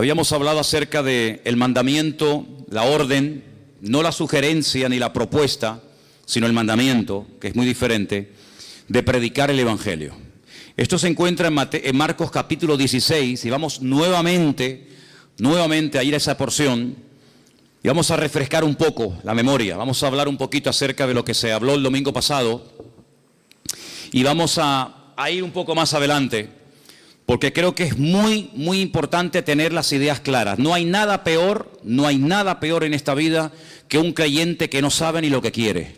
Habíamos hablado acerca del mandamiento, la orden, no la sugerencia ni la propuesta, sino el mandamiento, que es muy diferente, de predicar el Evangelio. Esto se encuentra en Marcos capítulo 16, y vamos nuevamente a ir a esa porción, y vamos a refrescar un poco la memoria. Vamos a hablar un poquito acerca de lo que se habló el domingo pasado, y vamos a ir un poco más adelante, porque creo que es muy importante tener las ideas claras. No hay nada peor en esta vida que un creyente que no sabe ni lo que quiere.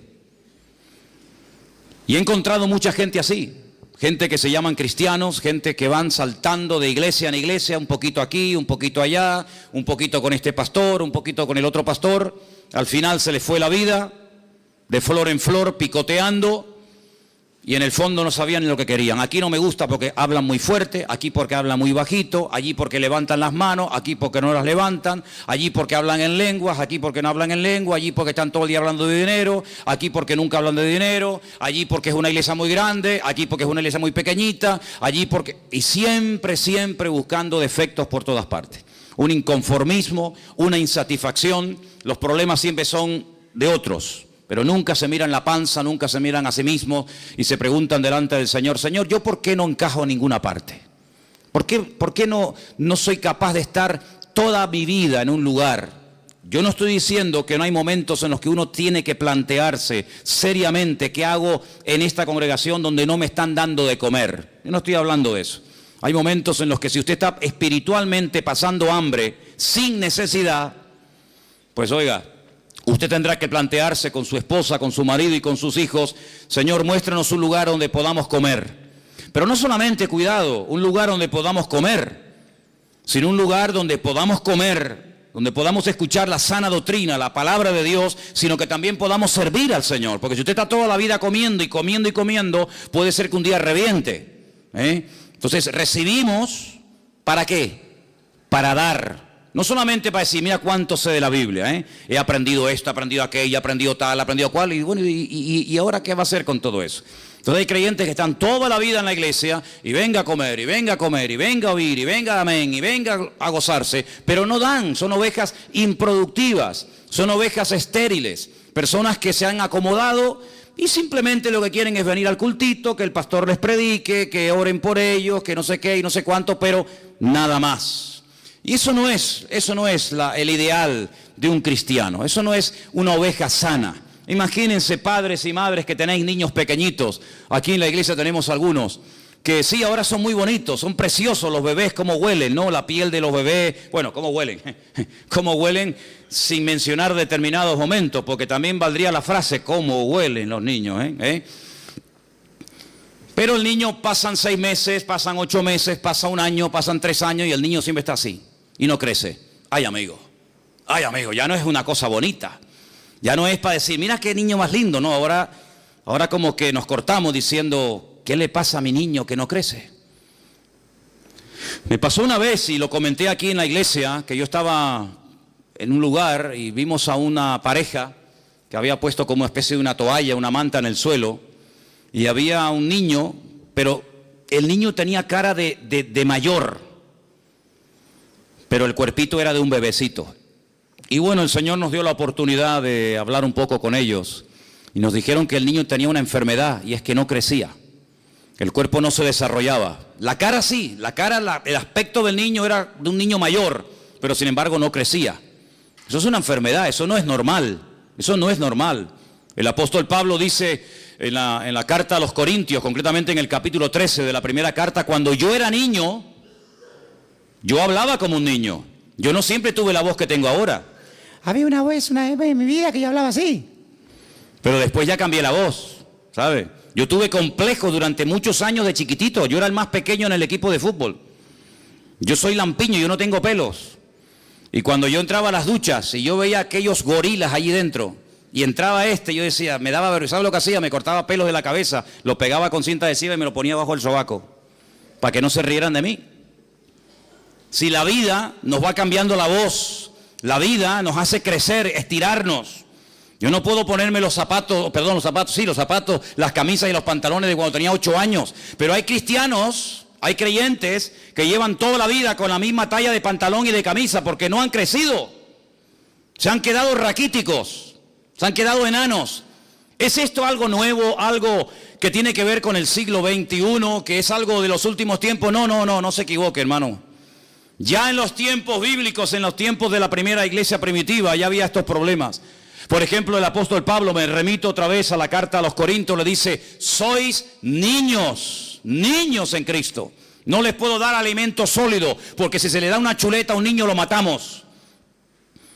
Y he encontrado mucha gente así, gente que se llaman cristianos, gente que van saltando de iglesia en iglesia, un poquito aquí, un poquito allá, un poquito con este pastor, un poquito con el otro pastor. Al final se les fue la vida, de flor en flor, picoteando, y en el fondo no sabían ni lo que querían. Aquí no me gusta porque hablan muy fuerte, aquí porque hablan muy bajito, allí porque levantan las manos, aquí porque no las levantan, allí porque hablan en lenguas, aquí porque no hablan en lengua, allí porque están todo el día hablando de dinero, aquí porque nunca hablan de dinero, allí porque es una iglesia muy grande, aquí porque es una iglesia muy pequeñita, allí porque... Y siempre buscando defectos por todas partes. Un inconformismo, una insatisfacción, los problemas siempre son de otros. Pero nunca se miran la panza, nunca se miran a sí mismos y se preguntan delante del Señor: Señor, ¿yo por qué no encajo en ninguna parte? ¿Por qué no soy capaz de estar toda mi vida en un lugar? Yo no estoy diciendo que no hay momentos en los que uno tiene que plantearse seriamente qué hago en esta congregación donde no me están dando de comer. Yo no estoy hablando de eso. Hay momentos en los que si usted está espiritualmente pasando hambre sin necesidad, pues oiga, usted tendrá que plantearse con su esposa, con su marido y con sus hijos: Señor, muéstranos un lugar donde podamos comer. Pero no solamente, cuidado, un lugar donde podamos comer, sino un lugar donde podamos comer, donde podamos escuchar la sana doctrina, la palabra de Dios, sino que también podamos servir al Señor. Porque si usted está toda la vida comiendo y comiendo y comiendo, puede ser que un día reviente. Entonces, recibimos, ¿para qué? Para dar. No solamente para decir, mira cuánto sé de la Biblia, he aprendido esto, he aprendido aquello, he aprendido tal, he aprendido cual, y bueno, ¿y ahora qué va a hacer con todo eso? Entonces hay creyentes que están toda la vida en la iglesia, y venga a comer, y venga a comer, y venga a oír, y venga amén, y venga a gozarse, pero no dan, son ovejas improductivas, son ovejas estériles, personas que se han acomodado y simplemente lo que quieren es venir al cultito, que el pastor les predique, que oren por ellos, que no sé qué y no sé cuánto, pero nada más. Y eso no es el ideal de un cristiano, eso no es una oveja sana. Imagínense, padres y madres que tenéis niños pequeñitos. Aquí en la iglesia tenemos algunos que sí, ahora son muy bonitos, son preciosos los bebés, cómo huelen, ¿no? La piel de los bebés, bueno, cómo huelen, cómo huelen, sin mencionar determinados momentos, porque también valdría la frase cómo huelen los niños, Pero el niño, pasan 6 meses, pasan 8 meses, pasa 1 año, pasan 3 años y el niño siempre está así y no crece. Ay amigo, ya no es una cosa bonita, ya no es para decir, mira qué niño más lindo, no, ahora como que nos cortamos diciendo, ¿qué le pasa a mi niño que no crece? Me pasó una vez, y lo comenté aquí en la iglesia, que yo estaba en un lugar y vimos a una pareja que había puesto como especie de una toalla, una manta en el suelo, y había un niño, pero el niño tenía cara de mayor, pero el cuerpito era de un bebecito. Y bueno, el Señor nos dio la oportunidad de hablar un poco con ellos, y nos dijeron que el niño tenía una enfermedad, y es que no crecía. El cuerpo no se desarrollaba. La cara sí, el aspecto del niño era de un niño mayor, pero sin embargo no crecía. Eso es una enfermedad, eso no es normal, eso no es normal. El apóstol Pablo dice en la carta a los Corintios, concretamente en el capítulo 13 de la primera carta: cuando yo era niño, yo hablaba como un niño. Yo no siempre tuve la voz que tengo ahora. Había una vez en mi vida que yo hablaba así. Pero después ya cambié la voz, ¿sabe? Yo tuve complejos durante muchos años de chiquitito. Yo era el más pequeño en el equipo de fútbol. Yo soy lampiño, yo no tengo pelos. Y cuando yo entraba a las duchas y yo veía aquellos gorilas allí dentro, y entraba yo decía, me daba vergüenza. ¿Sabes lo que hacía? Me cortaba pelos de la cabeza, lo pegaba con cinta adhesiva y me lo ponía bajo el sobaco, para que no se rieran de mí. Si la vida nos va cambiando la voz, la vida nos hace crecer, estirarnos. Yo no puedo ponerme los zapatos, las camisas y los pantalones de cuando tenía 8 años. Pero hay cristianos Hay creyentes que llevan toda la vida con la misma talla de pantalón y de camisa porque no han crecido. Se han quedado raquíticos, se han quedado enanos. ¿Es esto algo nuevo, algo que tiene que ver con el siglo XXI, que es algo de los últimos tiempos? No se equivoque, hermano. Ya en los tiempos bíblicos, en los tiempos de la primera iglesia primitiva, ya había estos problemas. Por ejemplo, el apóstol Pablo, me remito otra vez a la carta a los Corintios, le dice, sois niños en Cristo. No les puedo dar alimento sólido, porque si se le da una chuleta a un niño lo matamos.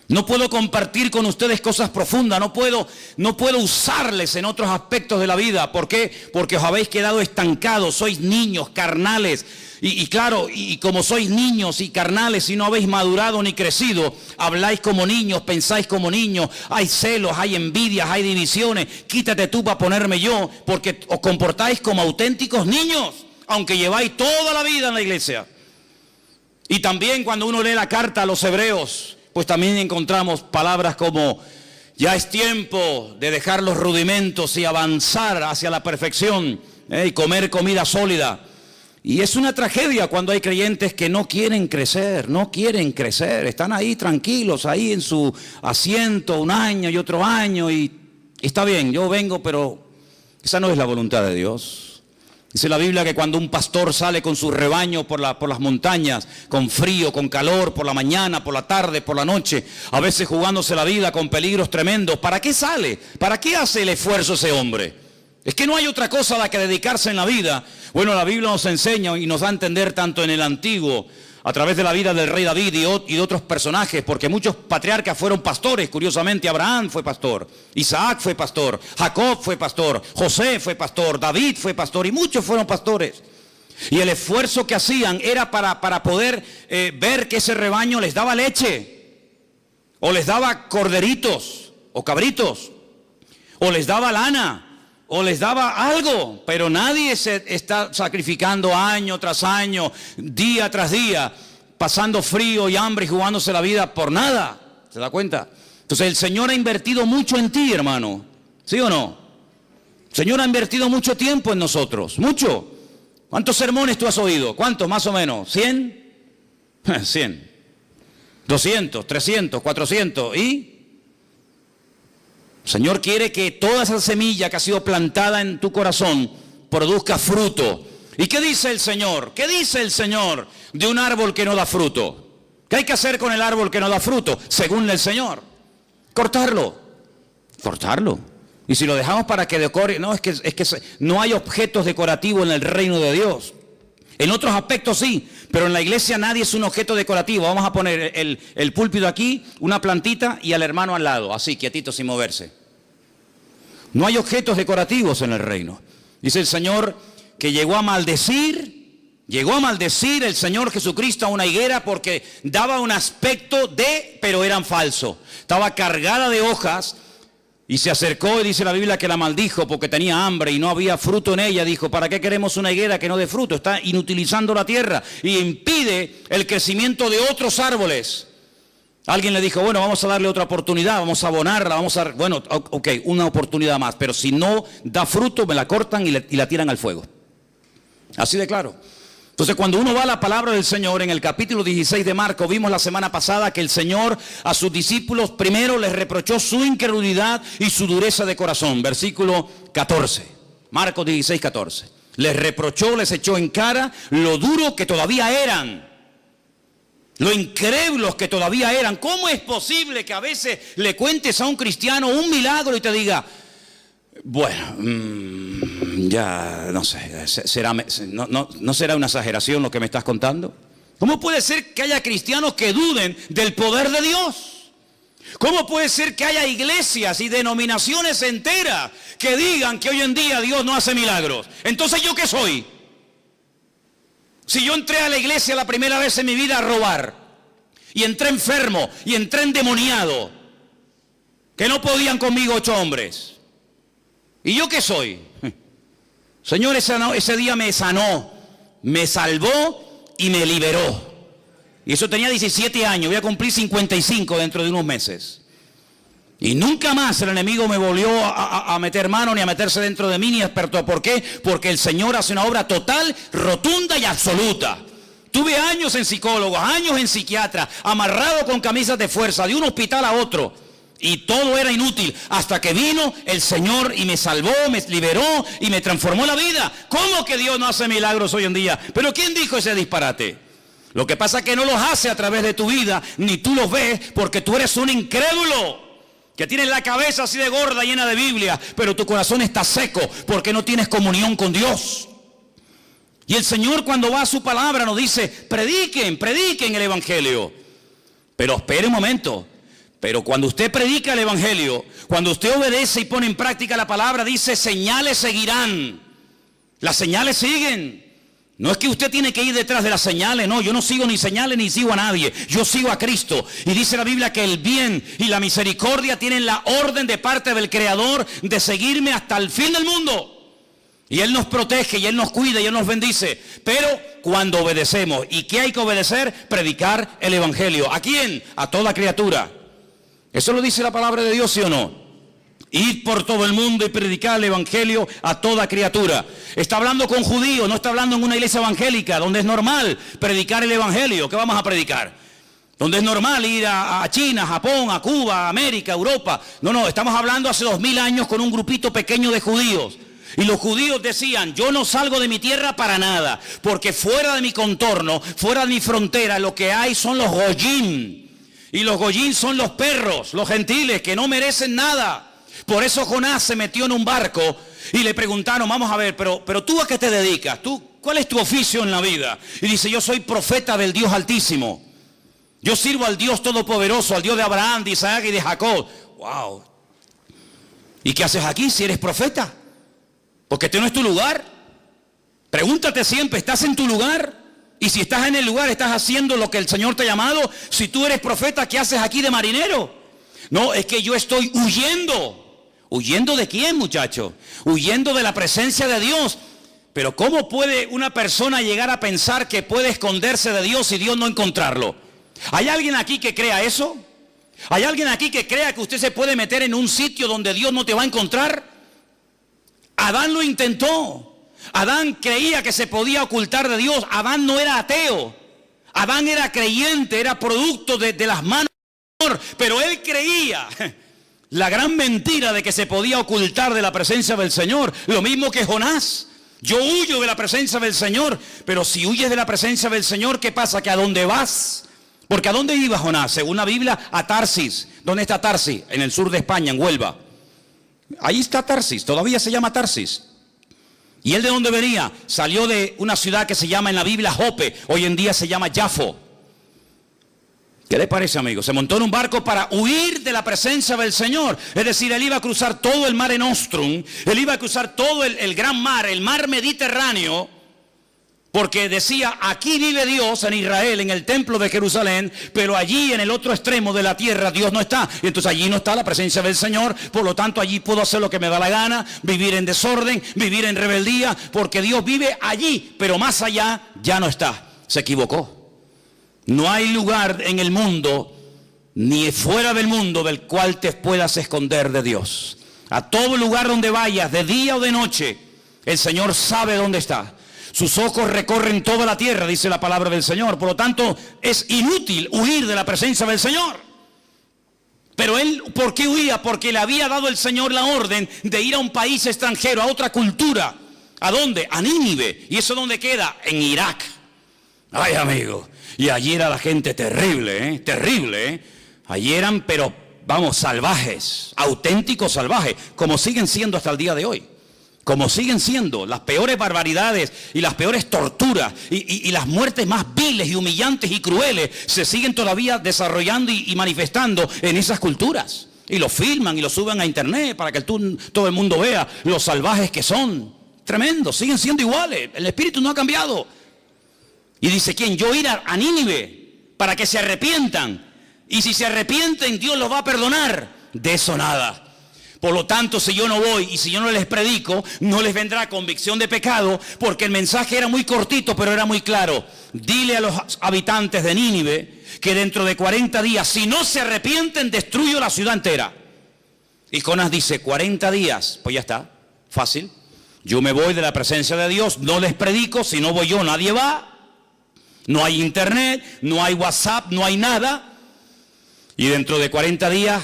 No puedo compartir con ustedes cosas profundas, no puedo usarles en otros aspectos de la vida. ¿Por qué? Porque os habéis quedado estancados, sois niños, carnales. Y claro, y como sois niños y carnales y no habéis madurado ni crecido, habláis como niños, pensáis como niños, hay celos, hay envidias, hay divisiones. Quítate tú para ponerme yo, porque os comportáis como auténticos niños, aunque lleváis toda la vida en la iglesia. Y también cuando uno lee la carta a los hebreos, pues también encontramos palabras como ya es tiempo de dejar los rudimentos y avanzar hacia la perfección, y comer comida sólida. Y es una tragedia cuando hay creyentes que no quieren crecer, están ahí tranquilos, ahí en su asiento un año y otro año y está bien, yo vengo, pero esa no es la voluntad de Dios. Dice la Biblia que cuando un pastor sale con su rebaño por las montañas, con frío, con calor, por la mañana, por la tarde, por la noche, a veces jugándose la vida con peligros tremendos, ¿para qué sale? ¿Para qué hace el esfuerzo ese hombre? Es que no hay otra cosa a la que dedicarse en la vida. Bueno, la Biblia nos enseña y nos da a entender tanto en el Antiguo, a través de la vida del rey David y de otros personajes, porque muchos patriarcas fueron pastores. Curiosamente, Abraham fue pastor, Isaac fue pastor, Jacob fue pastor, José fue pastor, David fue pastor y muchos fueron pastores. Y el esfuerzo que hacían era para poder ver que ese rebaño les daba leche, o les daba corderitos, o cabritos, o les daba lana, o les daba algo, pero nadie se está sacrificando año tras año, día tras día, pasando frío y hambre y jugándose la vida por nada. ¿Se da cuenta? Entonces el Señor ha invertido mucho en ti, hermano. ¿Sí o no? El Señor ha invertido mucho tiempo en nosotros, mucho. ¿Cuántos sermones tú has oído? ¿Cuántos más o menos? ¿100? 100. 200, 300, 400 y... El Señor quiere que toda esa semilla que ha sido plantada en tu corazón produzca fruto. ¿Y qué dice el Señor? ¿Qué dice el Señor de un árbol que no da fruto? ¿Qué hay que hacer con el árbol que no da fruto? Según el Señor. Cortarlo. Y si lo dejamos para que decore, no, es que no hay objetos decorativos en el reino de Dios. En otros aspectos sí, pero en la iglesia nadie es un objeto decorativo. Vamos a poner el púlpito aquí, una plantita y al hermano al lado, así, quietito, sin moverse. No hay objetos decorativos en el reino. Dice el Señor que llegó a maldecir el Señor Jesucristo a una higuera porque daba un aspecto pero eran falsos. Estaba cargada de hojas. Y se acercó y dice la Biblia que la maldijo porque tenía hambre y no había fruto en ella. Dijo, ¿para qué queremos una higuera que no dé fruto? Está inutilizando la tierra y impide el crecimiento de otros árboles. Alguien le dijo, bueno, vamos a darle otra oportunidad, vamos a abonarla, bueno, ok, una oportunidad más. Pero si no da fruto, me la cortan y la tiran al fuego. Así de claro. Entonces cuando uno va a la palabra del Señor, en el capítulo 16 de Marcos, vimos la semana pasada que el Señor a sus discípulos primero les reprochó su incredulidad y su dureza de corazón. Versículo 14, Marcos 16, 14. Les reprochó, les echó en cara lo duro que todavía eran, lo incrédulos que todavía eran. ¿Cómo es posible que a veces le cuentes a un cristiano un milagro y te diga, bueno, ya no sé, no será una exageración lo que me estás contando? ¿Cómo puede ser que haya cristianos que duden del poder de Dios? ¿Cómo puede ser que haya iglesias y denominaciones enteras que digan que hoy en día Dios no hace milagros? Entonces, ¿yo qué soy? Si yo entré a la iglesia la primera vez en mi vida a robar, y entré enfermo, y entré endemoniado, que no podían conmigo 8 hombres. ¿Y yo qué soy? Señor, ese día me sanó, me salvó y me liberó. Y eso tenía 17 años, voy a cumplir 55 dentro de unos meses. Y nunca más el enemigo me volvió a meter mano ni a meterse dentro de mí ni experto. ¿Por qué? Porque el Señor hace una obra total, rotunda y absoluta. Tuve años en psicólogos, años en psiquiatra, amarrado con camisas de fuerza, de un hospital a otro. Y todo era inútil, hasta que vino el Señor y me salvó, me liberó y me transformó la vida. ¿Cómo que Dios no hace milagros hoy en día? ¿Pero quién dijo ese disparate? Lo que pasa es que no los hace a través de tu vida, ni tú los ves, porque tú eres un incrédulo. Que tienes la cabeza así de gorda, llena de Biblia, pero tu corazón está seco porque no tienes comunión con Dios. Y el Señor, cuando va a su palabra, nos dice: prediquen el Evangelio. Pero espere un momento. Pero cuando usted predica el Evangelio, cuando usted obedece y pone en práctica la palabra, dice: señales seguirán. Las señales siguen. No es que usted tiene que ir detrás de las señales, no, yo no sigo ni señales ni sigo a nadie, yo sigo a Cristo. Y dice la Biblia que el bien y la misericordia tienen la orden de parte del Creador de seguirme hasta el fin del mundo. Y Él nos protege, y Él nos cuida, y Él nos bendice. Pero cuando obedecemos, ¿y qué hay que obedecer? Predicar el Evangelio. ¿A quién? A toda criatura. ¿Eso lo dice la palabra de Dios, sí o no? Ir por todo el mundo y predicar el Evangelio a toda criatura. Está hablando con judíos, no está hablando en una iglesia evangélica, donde es normal predicar el Evangelio. ¿Qué vamos a predicar? Donde es normal ir a China, Japón, a Cuba, a América, a Europa. No, estamos hablando hace 2000 años con un grupito pequeño de judíos. Y los judíos decían: yo no salgo de mi tierra para nada, porque fuera de mi contorno, fuera de mi frontera, lo que hay son los goyim. Y los goyim son los perros, los gentiles, que no merecen nada. Por eso Jonás se metió en un barco y le preguntaron: vamos a ver, pero ¿tú a qué te dedicas? ¿Cuál es tu oficio en la vida? Y dice: yo soy profeta del Dios Altísimo. Yo sirvo al Dios Todopoderoso, al Dios de Abraham, de Isaac y de Jacob. ¡Wow! ¿Y qué haces aquí si eres profeta? Porque este no es tu lugar. Pregúntate siempre: ¿estás en tu lugar? Y si estás en el lugar, ¿estás haciendo lo que el Señor te ha llamado? Si tú eres profeta, ¿qué haces aquí de marinero? No, es que yo estoy huyendo. ¿Huyendo de quién, muchacho? Huyendo de la presencia de Dios. Pero ¿cómo puede una persona llegar a pensar que puede esconderse de Dios y Dios no encontrarlo? ¿Hay alguien aquí que crea eso? ¿Hay alguien aquí que crea que usted se puede meter en un sitio donde Dios no te va a encontrar? Adán lo intentó. Adán creía que se podía ocultar de Dios. Adán no era ateo. Adán era creyente, era producto de las manos del Señor. Pero él creía la gran mentira de que se podía ocultar de la presencia del Señor. Lo mismo que Jonás. Yo huyo de la presencia del Señor. Pero si huyes de la presencia del Señor, ¿qué pasa? Que ¿a dónde vas? Porque ¿a dónde iba Jonás? Según la Biblia, a Tarsis. ¿Dónde está Tarsis? En el sur de España, en Huelva. Ahí está Tarsis, todavía se llama Tarsis. ¿Y él de dónde venía? Salió de una ciudad que se llama en la Biblia Jope, hoy en día se llama Jafo. ¿Qué le parece, amigo? Se montó en un barco para huir de la presencia del Señor. Es decir, él iba a cruzar todo el Mare Nostrum, él iba a cruzar todo el gran mar, el mar Mediterráneo, porque decía: aquí vive Dios en Israel, en el templo de Jerusalén, pero allí en el otro extremo de la tierra Dios no está. Y entonces allí no está la presencia del Señor, por lo tanto allí puedo hacer lo que me da la gana, vivir en desorden, vivir en rebeldía, porque Dios vive allí, pero más allá ya no está. Se equivocó. No hay lugar en el mundo, ni fuera del mundo, del cual te puedas esconder de Dios. A todo lugar donde vayas, de día o de noche, el Señor sabe dónde está. Sus ojos recorren toda la tierra, dice la palabra del Señor. Por lo tanto, es inútil huir de la presencia del Señor. Pero él, ¿por qué huía? Porque le había dado el Señor la orden de ir a un país extranjero, a otra cultura. ¿A dónde? A Nínive. ¿Y eso dónde queda? En Irak. Ay, amigo. Y allí era la gente terrible, terrible. Allí eran, pero vamos, salvajes, auténticos salvajes, como siguen siendo hasta el día de hoy. Como siguen siendo las peores barbaridades y las peores torturas y las muertes más viles y humillantes y crueles se siguen todavía desarrollando y manifestando en esas culturas. Y lo filman y lo suben a internet para que todo el mundo vea los salvajes que son. Tremendo, siguen siendo iguales. El espíritu no ha cambiado. Y dice: ¿quién? Yo ir a Nínive para que se arrepientan. Y si se arrepienten, Dios los va a perdonar. De eso nada. Por lo tanto, si yo no voy y si yo no les predico, no les vendrá convicción de pecado, porque el mensaje era muy cortito, pero era muy claro. Dile a los habitantes de Nínive que dentro de 40 días, si no se arrepienten, destruyo la ciudad entera. Y Jonás dice, 40 días, pues ya está, fácil. Yo me voy de la presencia de Dios, no les predico, si no voy yo nadie va. No hay internet, no hay WhatsApp, no hay nada. Y dentro de 40 días,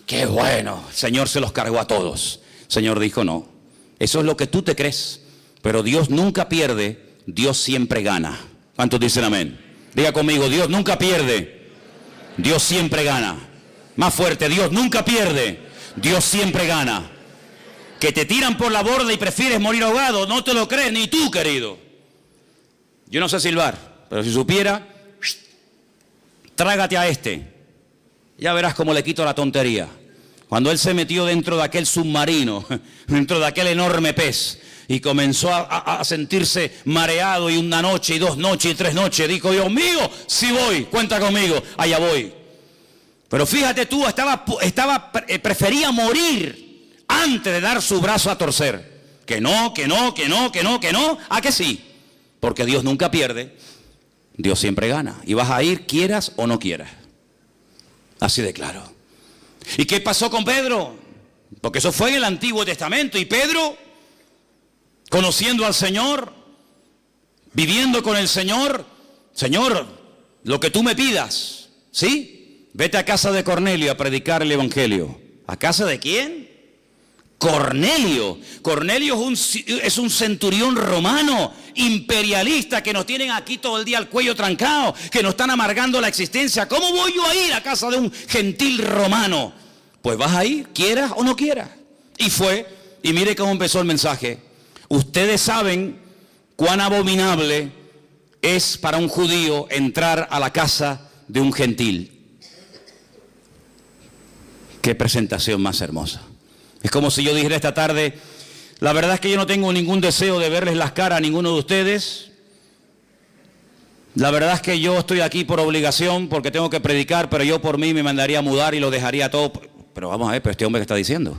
qué bueno, el Señor se los cargó a todos. El Señor dijo, no, eso es lo que tú te crees, pero Dios nunca pierde, Dios siempre gana. ¿Cuántos dicen amén? Diga conmigo, Dios nunca pierde, Dios siempre gana. Más fuerte, Dios nunca pierde, Dios siempre gana. Que te tiran por la borda y prefieres morir ahogado, no te lo crees ni tú, querido. Yo no sé silbar, pero si supiera, trágate a este. Ya verás cómo le quito la tontería. Cuando él se metió dentro de aquel submarino, dentro de aquel enorme pez, y comenzó a sentirse mareado, y una noche, y 2 noches, y 3 noches, dijo, Dios mío, sí voy, cuenta conmigo, allá voy. Pero fíjate tú, prefería morir antes de dar su brazo a torcer. Que no, ¿a que sí? Porque Dios nunca pierde, Dios siempre gana. Y vas a ir, quieras o no quieras. Así de claro. ¿Y qué pasó con Pedro? Porque eso fue en el Antiguo Testamento. Y Pedro, conociendo al Señor, viviendo con el Señor, Señor, lo que tú me pidas, ¿sí? Vete a casa de Cornelio a predicar el Evangelio. ¿A casa de quién? Cornelio. Cornelio es un centurión romano, imperialista, que nos tienen aquí todo el día el cuello trancado, que nos están amargando la existencia. ¿Cómo voy yo a ir a casa de un gentil romano? Pues vas a ir, quieras o no quieras. Y fue, y mire cómo empezó el mensaje. Ustedes saben cuán abominable es para un judío entrar a la casa de un gentil. Qué presentación más hermosa. Es como si yo dijera esta tarde, la verdad es que yo no tengo ningún deseo de verles las caras a ninguno de ustedes. La verdad es que yo estoy aquí por obligación, porque tengo que predicar, pero yo por mí me mandaría a mudar y lo dejaría todo. Pero vamos a ver, pero este hombre que está diciendo,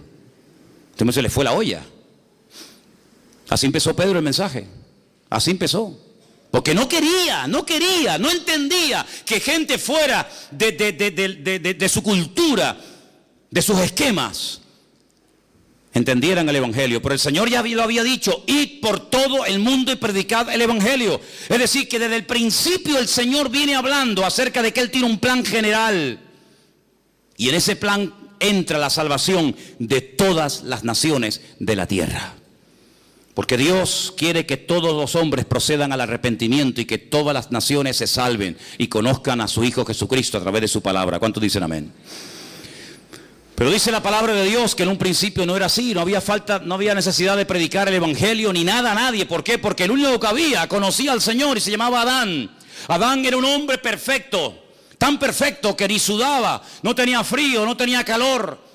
este hombre se le fue la olla. Así empezó Pedro el mensaje, así empezó. Porque no entendía que gente fuera de su cultura, de sus esquemas, entendieran el Evangelio. Pero el Señor ya lo había dicho, id por todo el mundo y predicad el Evangelio. Es decir, que desde el principio el Señor viene hablando acerca de que Él tiene un plan general. Y en ese plan entra la salvación de todas las naciones de la tierra. Porque Dios quiere que todos los hombres procedan al arrepentimiento y que todas las naciones se salven y conozcan a su Hijo Jesucristo a través de su palabra. ¿Cuántos dicen amén? Pero dice la palabra de Dios que en un principio no era así, no había necesidad de predicar el Evangelio ni nada a nadie. ¿Por qué? Porque el único que había conocía al Señor y se llamaba Adán. Adán era un hombre perfecto, tan perfecto que ni sudaba, no tenía frío, no tenía calor.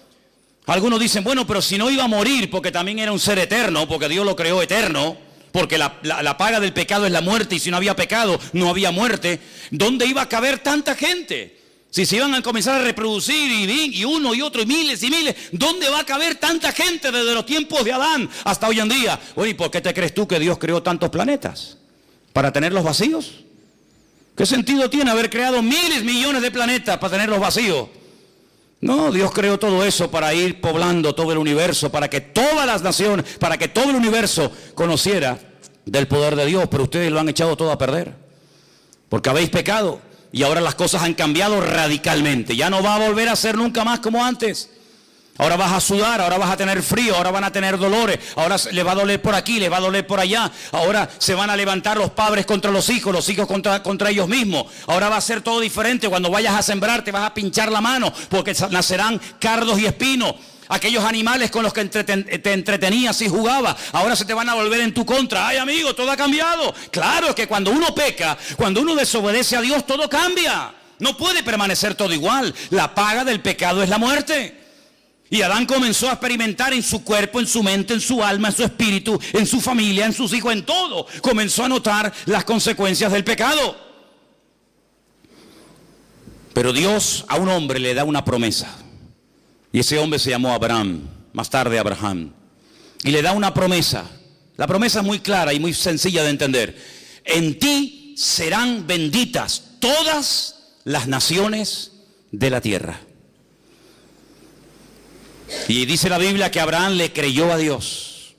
Algunos dicen, bueno, pero si no iba a morir, porque también era un ser eterno, porque Dios lo creó eterno, porque la paga del pecado es la muerte, y si no había pecado, no había muerte. ¿Dónde iba a caber tanta gente? Si se iban a comenzar a reproducir y uno y otro y miles, ¿dónde va a caber tanta gente desde los tiempos de Adán hasta hoy en día? Oye, ¿por qué te crees tú que Dios creó tantos planetas? ¿Para tenerlos vacíos? ¿Qué sentido tiene haber creado miles, millones de planetas para tenerlos vacíos? No, Dios creó todo eso para ir poblando todo el universo, para que todas las naciones, para que todo el universo conociera del poder de Dios. Pero ustedes lo han echado todo a perder, porque habéis pecado. Y ahora las cosas han cambiado radicalmente. Ya no va a volver a ser nunca más como antes. Ahora vas a sudar, ahora vas a tener frío, ahora van a tener dolores, ahora le va a doler por aquí, le va a doler por allá. Ahora se van a levantar los padres contra los hijos contra ellos mismos. Ahora va a ser todo diferente. Cuando vayas a sembrar te vas a pinchar la mano, porque nacerán cardos y espinos. Aquellos animales con los que te entretenías y jugabas, ahora se te van a volver en tu contra. Ay, amigo, todo ha cambiado. Claro, es que cuando uno peca, cuando uno desobedece a Dios, todo cambia. No puede permanecer todo igual. La paga del pecado es la muerte. Y Adán comenzó a experimentar en su cuerpo, en su mente, en su alma, en su espíritu, en su familia, en sus hijos, en todo. Comenzó a notar las consecuencias del pecado. Pero Dios a un hombre le da una promesa. Y ese hombre se llamó Abraham, más tarde Abraham. Y le da una promesa. La promesa es muy clara y muy sencilla de entender. En ti serán benditas todas las naciones de la tierra. Y dice la Biblia que Abraham le creyó a Dios.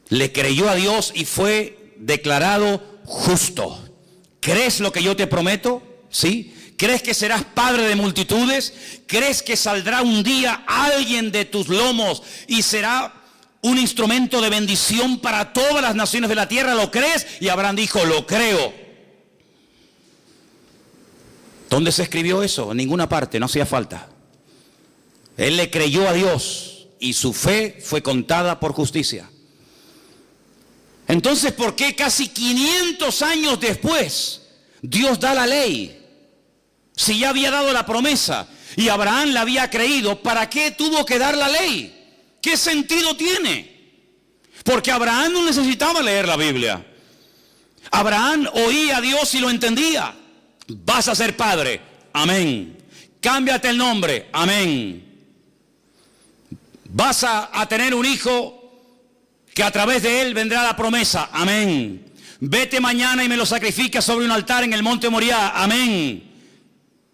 Le creyó a Dios y fue declarado justo. ¿Crees lo que yo te prometo? ¿Sí? ¿Crees que serás padre de multitudes? ¿Crees que saldrá un día alguien de tus lomos y será un instrumento de bendición para todas las naciones de la tierra? ¿Lo crees? Y Abraham dijo, lo creo. ¿Dónde se escribió eso? En ninguna parte, no hacía falta. Él le creyó a Dios y su fe fue contada por justicia. Entonces, ¿por qué casi 500 años después Dios da la ley? Si ya había dado la promesa y Abraham la había creído, ¿para qué tuvo que dar la ley? ¿Qué sentido tiene? Porque Abraham no necesitaba leer la Biblia. Abraham oía a Dios y lo entendía. Vas a ser padre, amén. Cámbiate el nombre, amén. Vas a tener un hijo que a través de él vendrá la promesa, amén. Vete mañana y me lo sacrificas sobre un altar en el monte Moriah, amén.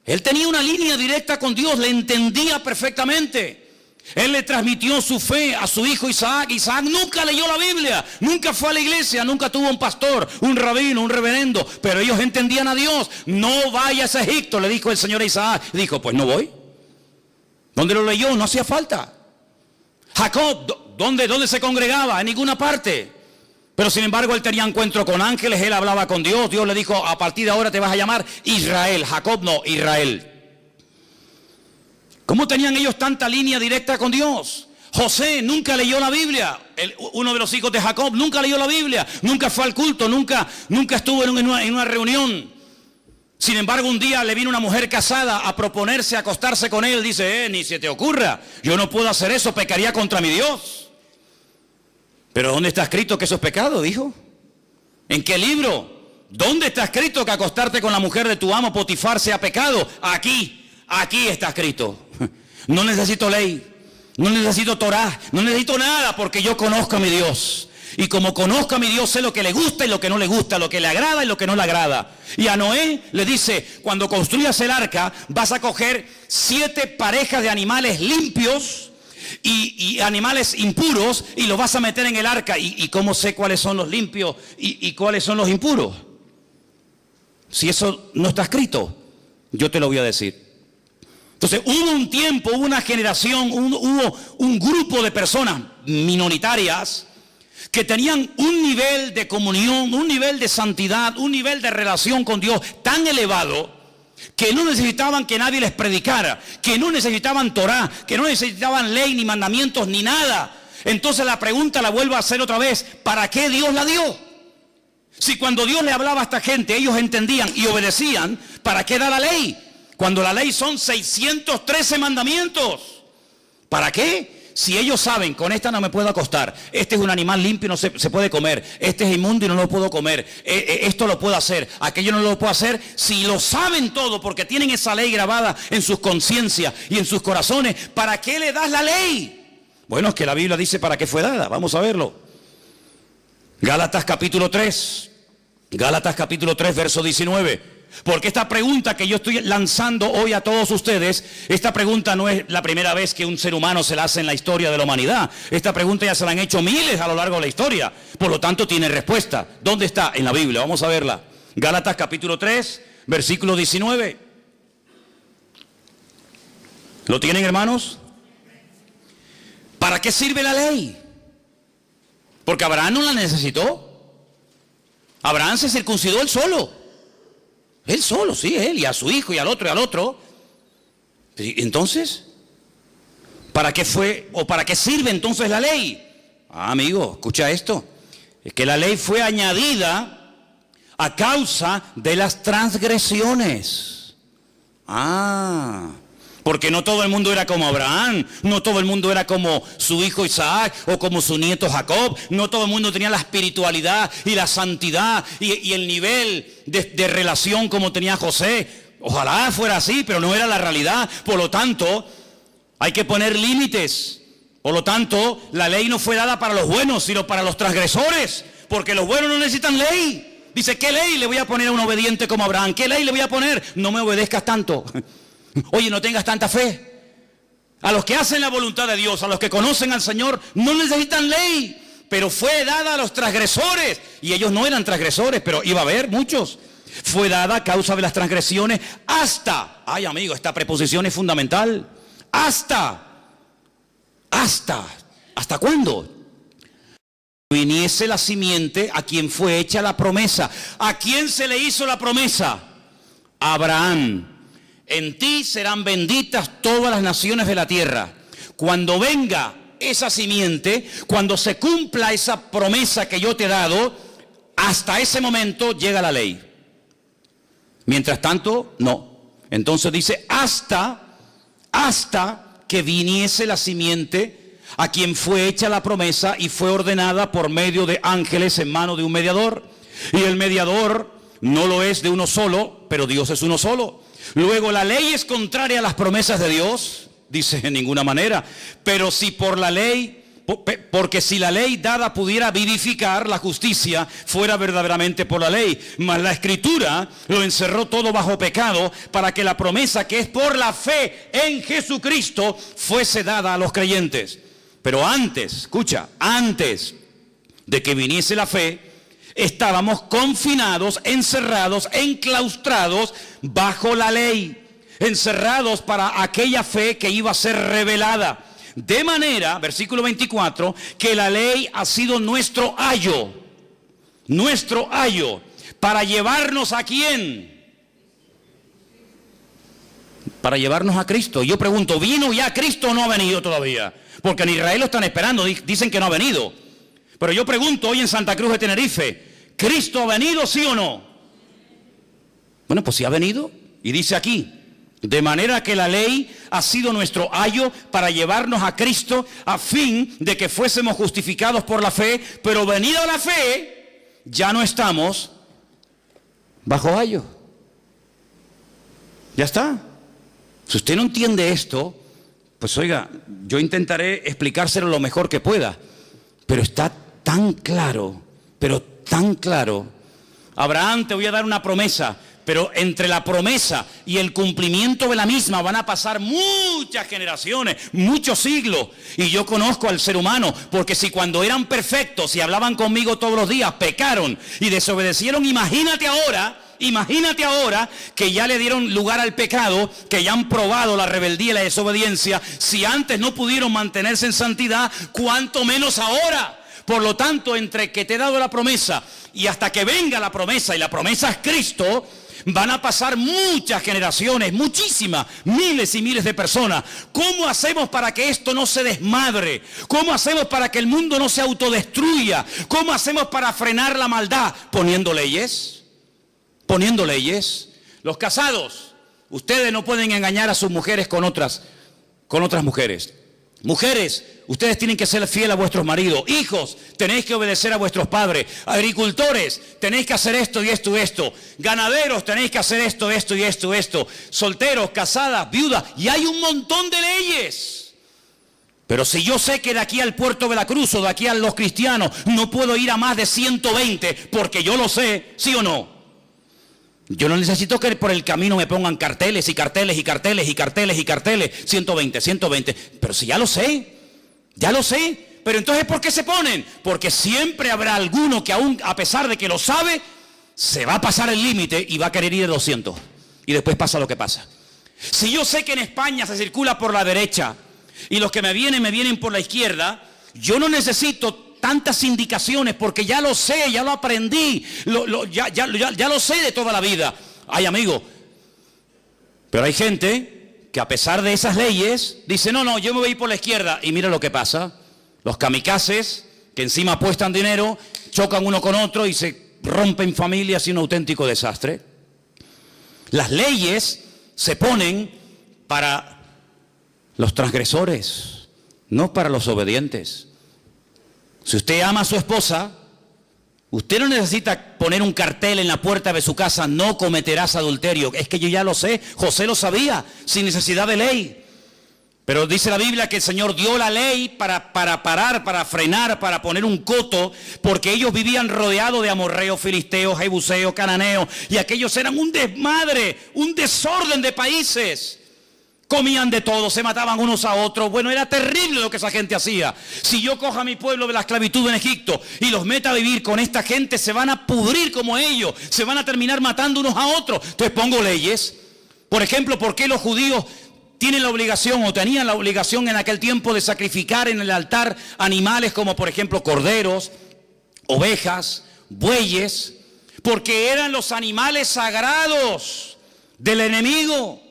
Él tenía una línea directa con Dios, le entendía perfectamente. Él le transmitió su fe a su hijo Isaac. Isaac nunca leyó la Biblia, nunca fue a la iglesia, nunca tuvo un pastor, un rabino, un reverendo, pero ellos entendían a Dios. No vayas a Egipto, le dijo el Señor a Isaac. Dijo, pues no voy. ¿Dónde lo leyó? No hacía falta. Jacob, ¿dónde se congregaba? En ninguna parte. Pero sin embargo él tenía encuentro con ángeles, él hablaba con Dios. Dios le dijo, a partir de ahora te vas a llamar Israel. Jacob no, Israel. ¿Cómo tenían ellos tanta línea directa con Dios? José nunca leyó la Biblia. Uno de los hijos de Jacob nunca leyó la Biblia. Nunca fue al culto, nunca estuvo en una reunión. Sin embargo, un día le vino una mujer casada a proponerse acostarse con él. Dice, ni se te ocurra, yo no puedo hacer eso, pecaría contra mi Dios. Pero ¿dónde está escrito que eso es pecado? Dijo. ¿En qué libro? ¿Dónde está escrito que acostarte con la mujer de tu amo Potifar sea pecado? Aquí está escrito. No necesito ley, no necesito Torah, no necesito nada, porque yo conozco a mi Dios. Y como conozco a mi Dios, sé lo que le gusta y lo que no le gusta, lo que le agrada y lo que no le agrada. Y a Noé le dice, cuando construyas el arca, vas a coger 7 parejas de animales limpios y animales impuros y los vas a meter en el arca. ¿Y cómo sé cuáles son los limpios y cuáles son los impuros? Si eso no está escrito, yo te lo voy a decir. Entonces hubo un tiempo, hubo una generación, hubo un grupo de personas minoritarias que tenían un nivel de comunión, un nivel de santidad, un nivel de relación con Dios tan elevado que no necesitaban que nadie les predicara, que no necesitaban Torah, que no necesitaban ley ni mandamientos ni nada. Entonces la pregunta la vuelvo a hacer otra vez, ¿para qué Dios la dio? Si cuando Dios le hablaba a esta gente ellos entendían y obedecían, ¿para qué da la ley? Cuando la ley son 613 mandamientos. ¿Para qué? Si ellos saben, con esta no me puedo acostar, este es un animal limpio y no se puede comer, este es inmundo y no lo puedo comer, esto lo puedo hacer, aquello no lo puedo hacer. Si lo saben todo porque tienen esa ley grabada en sus conciencias y en sus corazones, ¿para qué le das la ley? Bueno, es que la Biblia dice para qué fue dada, vamos a verlo. Gálatas capítulo 3, verso 19. Porque esta pregunta que yo estoy lanzando hoy a todos ustedes, esta pregunta no es la primera vez que un ser humano se la hace en la historia de la humanidad. Esta pregunta ya se la han hecho miles a lo largo de la historia. Por lo tanto tiene respuesta. ¿Dónde está? En la Biblia. Vamos a verla. Gálatas capítulo 3, versículo 19. ¿Lo tienen, hermanos? ¿Para qué sirve la ley? Porque Abraham no la necesitó. Abraham se circuncidó él solo. Él solo, sí, él, y a su hijo, y al otro, y al otro. Entonces, ¿para qué fue, o para qué sirve entonces la ley? Amigo, escucha esto. Es que la ley fue añadida a causa de las transgresiones. Porque no todo el mundo era como Abraham, no todo el mundo era como su hijo Isaac o como su nieto Jacob, no todo el mundo tenía la espiritualidad y la santidad y el nivel de relación como tenía José. Ojalá fuera así, pero no era la realidad. Por lo tanto, hay que poner límites. Por lo tanto, la ley no fue dada para los buenos, sino para los transgresores, porque los buenos no necesitan ley. Dice, ¿qué ley le voy a poner a un obediente como Abraham? ¿Qué ley le voy a poner? No me obedezcas tanto. Oye, no tengas tanta fe. A los que hacen la voluntad de Dios, a los que conocen al Señor, no necesitan ley, pero fue dada a los transgresores. Y ellos no eran transgresores, pero iba a haber muchos. Fue dada a causa de las transgresiones hasta, ay amigo, esta preposición es fundamental, ¿hasta cuándo? Viniese la simiente a quien fue hecha la promesa. ¿A quién se le hizo la promesa? A Abraham. En ti serán benditas todas las naciones de la tierra. Cuando venga esa simiente, cuando se cumpla esa promesa que yo te he dado, hasta ese momento llega la ley. Mientras tanto, no. Entonces dice, hasta que viniese la simiente a quien fue hecha la promesa y fue ordenada por medio de ángeles en mano de un mediador. Y el mediador no lo es de uno solo, pero Dios es uno solo. Luego, ¿la ley es contraria a las promesas de Dios? Dice, en ninguna manera. Pero si por la ley, porque si la ley dada pudiera vivificar, la justicia fuera verdaderamente por la ley. Mas la Escritura lo encerró todo bajo pecado, para que la promesa que es por la fe en Jesucristo fuese dada a los creyentes. Pero antes, escucha, antes de que viniese la fe, estábamos confinados, encerrados, enclaustrados bajo la ley, encerrados para aquella fe que iba a ser revelada. De manera, versículo 24, que la ley ha sido nuestro ayo, para llevarnos ¿a quién? Para llevarnos a Cristo. Yo pregunto, ¿vino ya Cristo o no ha venido todavía? Porque en Israel lo están esperando, dicen que no ha venido. Pero yo pregunto hoy en Santa Cruz de Tenerife, ¿Cristo ha venido, sí o no? Bueno, pues sí ha venido. Y dice aquí, de manera que la ley ha sido nuestro ayo para llevarnos a Cristo, a fin de que fuésemos justificados por la fe. Pero venida la fe, ya no estamos bajo ayo. Ya está. Si usted no entiende esto, pues oiga, yo intentaré explicárselo lo mejor que pueda. Pero está tan claro, pero tan claro. Abraham, te voy a dar una promesa, pero entre la promesa y el cumplimiento de la misma van a pasar muchas generaciones, muchos siglos. Y yo conozco al ser humano, porque si cuando eran perfectos y hablaban conmigo todos los días, pecaron y desobedecieron, imagínate ahora que ya le dieron lugar al pecado, que ya han probado la rebeldía y la desobediencia. Si antes no pudieron mantenerse en santidad, ¿cuánto menos ahora? Por lo tanto, entre que te he dado la promesa y hasta que venga la promesa, y la promesa es Cristo, van a pasar muchas generaciones, muchísimas, miles y miles de personas. ¿Cómo hacemos para que esto no se desmadre? ¿Cómo hacemos para que el mundo no se autodestruya? ¿Cómo hacemos para frenar la maldad? Poniendo leyes. Los casados, ustedes no pueden engañar a sus mujeres con otras mujeres. Mujeres, ustedes tienen que ser fieles a vuestros maridos. Hijos, tenéis que obedecer a vuestros padres. Agricultores, tenéis que hacer esto y esto y esto. Ganaderos, tenéis que hacer esto, esto y esto y esto. Solteros, casadas, viudas, y hay un montón de leyes. Pero si yo sé que de aquí al Puerto de la Cruz o de aquí a los cristianos no puedo ir a más de 120, porque yo lo sé, ¿sí o no? Yo no necesito que por el camino me pongan carteles y carteles y carteles y carteles y carteles. 120, 120. Pero si ya lo sé. Pero entonces, ¿por qué se ponen? Porque siempre habrá alguno que aún, a pesar de que lo sabe, se va a pasar el límite y va a querer ir de 200. Y después pasa lo que pasa. Si yo sé que en España se circula por la derecha y los que me vienen por la izquierda, yo no necesito tantas indicaciones, porque ya lo sé, ya lo aprendí, ya lo sé de toda la vida. Ay, amigo, pero hay gente que a pesar de esas leyes dice, no, yo me voy a ir por la izquierda, y mira lo que pasa. Los kamikazes, que encima apuestan dinero, chocan uno con otro y se rompen familias y un auténtico desastre. Las leyes se ponen para los transgresores, no para los obedientes. Si usted ama a su esposa, usted no necesita poner un cartel en la puerta de su casa, no cometerás adulterio. Es que yo ya lo sé, José lo sabía, sin necesidad de ley. Pero dice la Biblia que el Señor dio la ley para parar, para frenar, para poner un coto, porque ellos vivían rodeados de amorreos, filisteos, jebuseos, cananeos, y aquellos eran un desmadre, un desorden de países. Comían de todo, se mataban unos a otros. Bueno, era terrible lo que esa gente hacía. Si yo cojo a mi pueblo de la esclavitud en Egipto y los meta a vivir con esta gente, se van a pudrir como ellos, se van a terminar matando unos a otros. Entonces pongo leyes. Por ejemplo, ¿por qué los judíos tienen la obligación o tenían la obligación en aquel tiempo de sacrificar en el altar animales como por ejemplo corderos, ovejas, bueyes? Porque eran los animales sagrados del enemigo.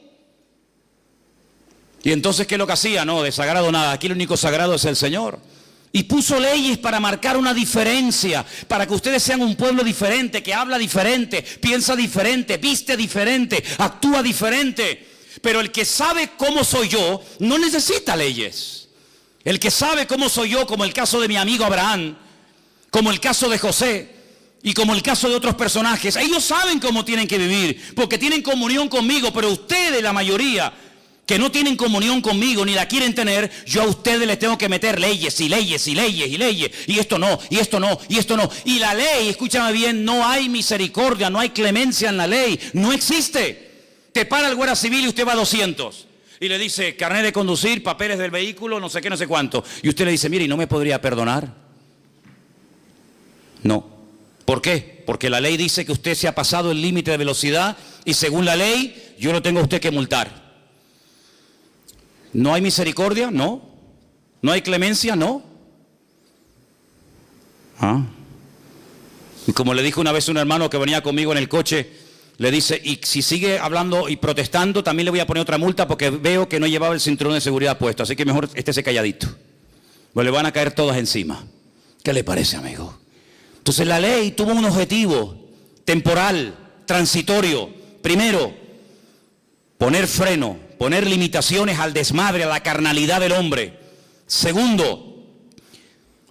Y entonces, ¿qué es lo que hacía? No, de sagrado nada, aquí el único sagrado es el Señor. Y puso leyes para marcar una diferencia, para que ustedes sean un pueblo diferente, que habla diferente, piensa diferente, viste diferente, actúa diferente. Pero el que sabe cómo soy yo, no necesita leyes. El que sabe cómo soy yo, como el caso de mi amigo Abraham, como el caso de José, y como el caso de otros personajes, ellos saben cómo tienen que vivir, porque tienen comunión conmigo, pero ustedes, la mayoría, que no tienen comunión conmigo ni la quieren tener, yo a ustedes les tengo que meter leyes y leyes y leyes y leyes, y esto no, y esto no, y esto no. Y la ley, escúchame bien, no hay misericordia, no hay clemencia en la ley, no existe. Te para el guardia civil y usted va a 200 y le dice carnet de conducir, papeles del vehículo, no sé qué, no sé cuánto, y usted le dice, mire, ¿y no me podría perdonar? No. ¿Por qué? Porque la ley dice que usted se ha pasado el límite de velocidad y según la ley yo lo tengo a usted que multar. ¿No hay misericordia? No. ¿No hay clemencia? No. Y como le dijo una vez un hermano que venía conmigo en el coche, le dice, y si sigue hablando y protestando, también le voy a poner otra multa porque veo que no llevaba el cinturón de seguridad puesto, así que mejor estése calladito. Pues le van a caer todas encima. ¿Qué le parece, amigo? Entonces la ley tuvo un objetivo temporal, transitorio. Primero, poner freno, poner limitaciones al desmadre, a la carnalidad del hombre. Segundo,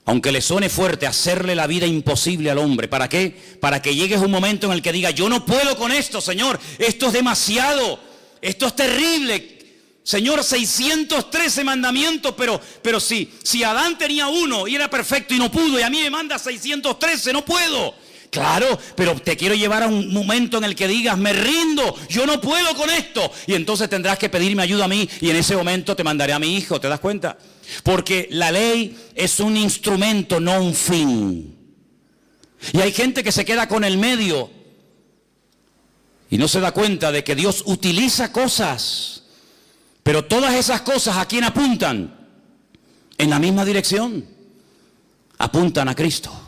aunque le suene fuerte, hacerle la vida imposible al hombre. ¿Para qué? Para que llegue un momento en el que diga, yo no puedo con esto, Señor, esto es demasiado, esto es terrible. Señor, 613 mandamientos, pero si Adán tenía uno y era perfecto y no pudo, y a mí me manda 613, no puedo. Claro, pero te quiero llevar a un momento en el que digas, me rindo, yo no puedo con esto. Y entonces tendrás que pedirme ayuda a mí y en ese momento te mandaré a mi hijo, ¿te das cuenta? Porque la ley es un instrumento, no un fin. Y hay gente que se queda con el medio y no se da cuenta de que Dios utiliza cosas, pero todas esas cosas, ¿a quién apuntan? En la misma dirección. Apuntan a Cristo.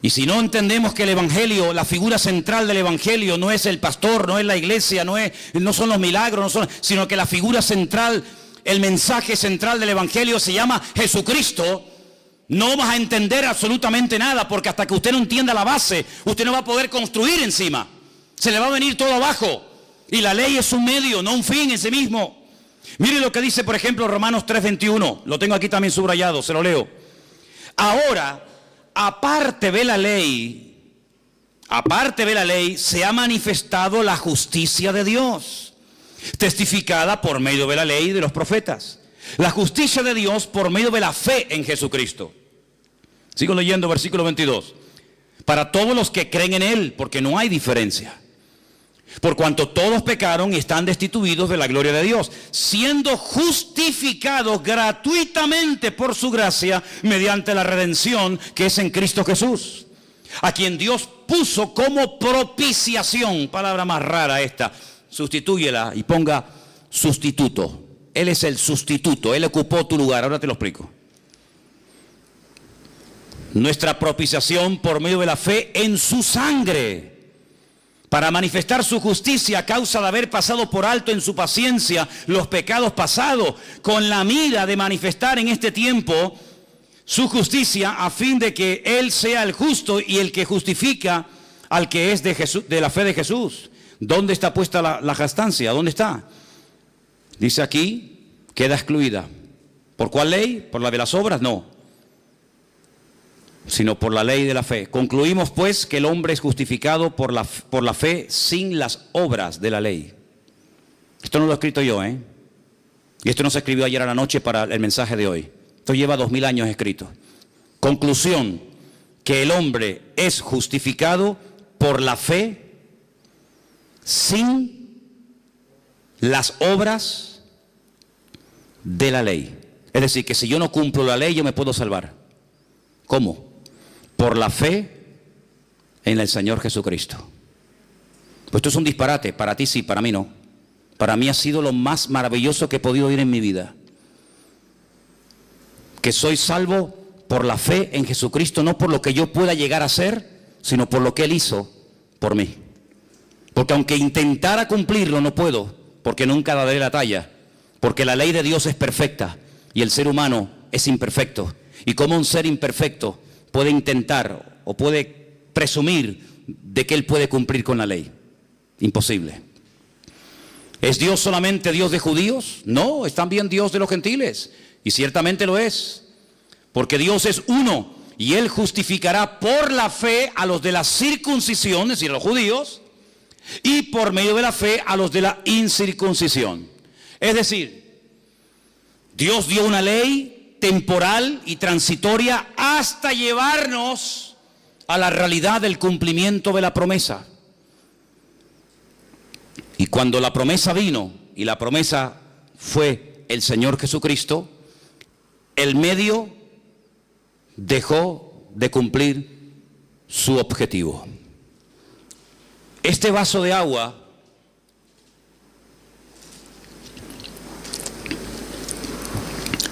Y si no entendemos que el Evangelio, la figura central del Evangelio no es el pastor, no es la iglesia, no son los milagros, sino que la figura central, el mensaje central del Evangelio se llama Jesucristo, no vas a entender absolutamente nada, porque hasta que usted no entienda la base, usted no va a poder construir encima. Se le va a venir todo abajo. Y la ley es un medio, no un fin en sí mismo. Mire lo que dice, por ejemplo, Romanos 3:21. Lo tengo aquí también subrayado, se lo leo. Ahora, aparte de la ley, se ha manifestado la justicia de Dios, testificada por medio de la ley y de los profetas. La justicia de Dios por medio de la fe en Jesucristo. Sigo leyendo versículo 22. Para todos los que creen en Él, porque no hay diferencia. Por cuanto todos pecaron y están destituidos de la gloria de Dios, siendo justificados gratuitamente por su gracia mediante la redención que es en Cristo Jesús, a quien Dios puso como propiciación, palabra más rara esta, sustitúyela y ponga sustituto. Él es el sustituto, Él ocupó tu lugar, ahora te lo explico. Nuestra propiciación por medio de la fe en su sangre, para manifestar su justicia a causa de haber pasado por alto en su paciencia los pecados pasados, con la mira de manifestar en este tiempo su justicia, a fin de que Él sea el justo y el que justifica al que es de Jesús, de la fe de Jesús. ¿Dónde está puesta la jactancia? ¿Dónde está? Dice aquí, queda excluida. ¿Por cuál ley? ¿Por la de las obras? No, sino por la ley de la fe. Concluimos pues que el hombre es justificado por la fe sin las obras de la ley. Esto no lo he escrito yo, Y esto no se escribió ayer a la noche para el mensaje de hoy. Esto lleva 2000 años escrito. Conclusión, que el hombre es justificado por la fe sin las obras de la ley. Es decir, que si yo no cumplo la ley, yo me puedo salvar. ¿Cómo? Por la fe en el Señor Jesucristo. Pues esto es un disparate, para ti sí, para mí no. Para mí ha sido lo más maravilloso que he podido oír en mi vida. Que soy salvo por la fe en Jesucristo, no por lo que yo pueda llegar a ser, sino por lo que Él hizo por mí. Porque aunque intentara cumplirlo, no puedo, porque nunca daré la talla. Porque la ley de Dios es perfecta y el ser humano es imperfecto. Y como un ser imperfecto puede intentar o puede presumir de que él puede cumplir con la ley. Imposible. ¿Es Dios solamente Dios de judíos? No, es también Dios de los gentiles. Y ciertamente lo es. Porque Dios es uno y Él justificará por la fe a los de la circuncisión, es decir, a los judíos, y por medio de la fe a los de la incircuncisión. Es decir, Dios dio una ley temporal y transitoria hasta llevarnos a la realidad del cumplimiento de la promesa. Y cuando la promesa vino, y la promesa fue el Señor Jesucristo, el medio dejó de cumplir su objetivo. Este vaso de agua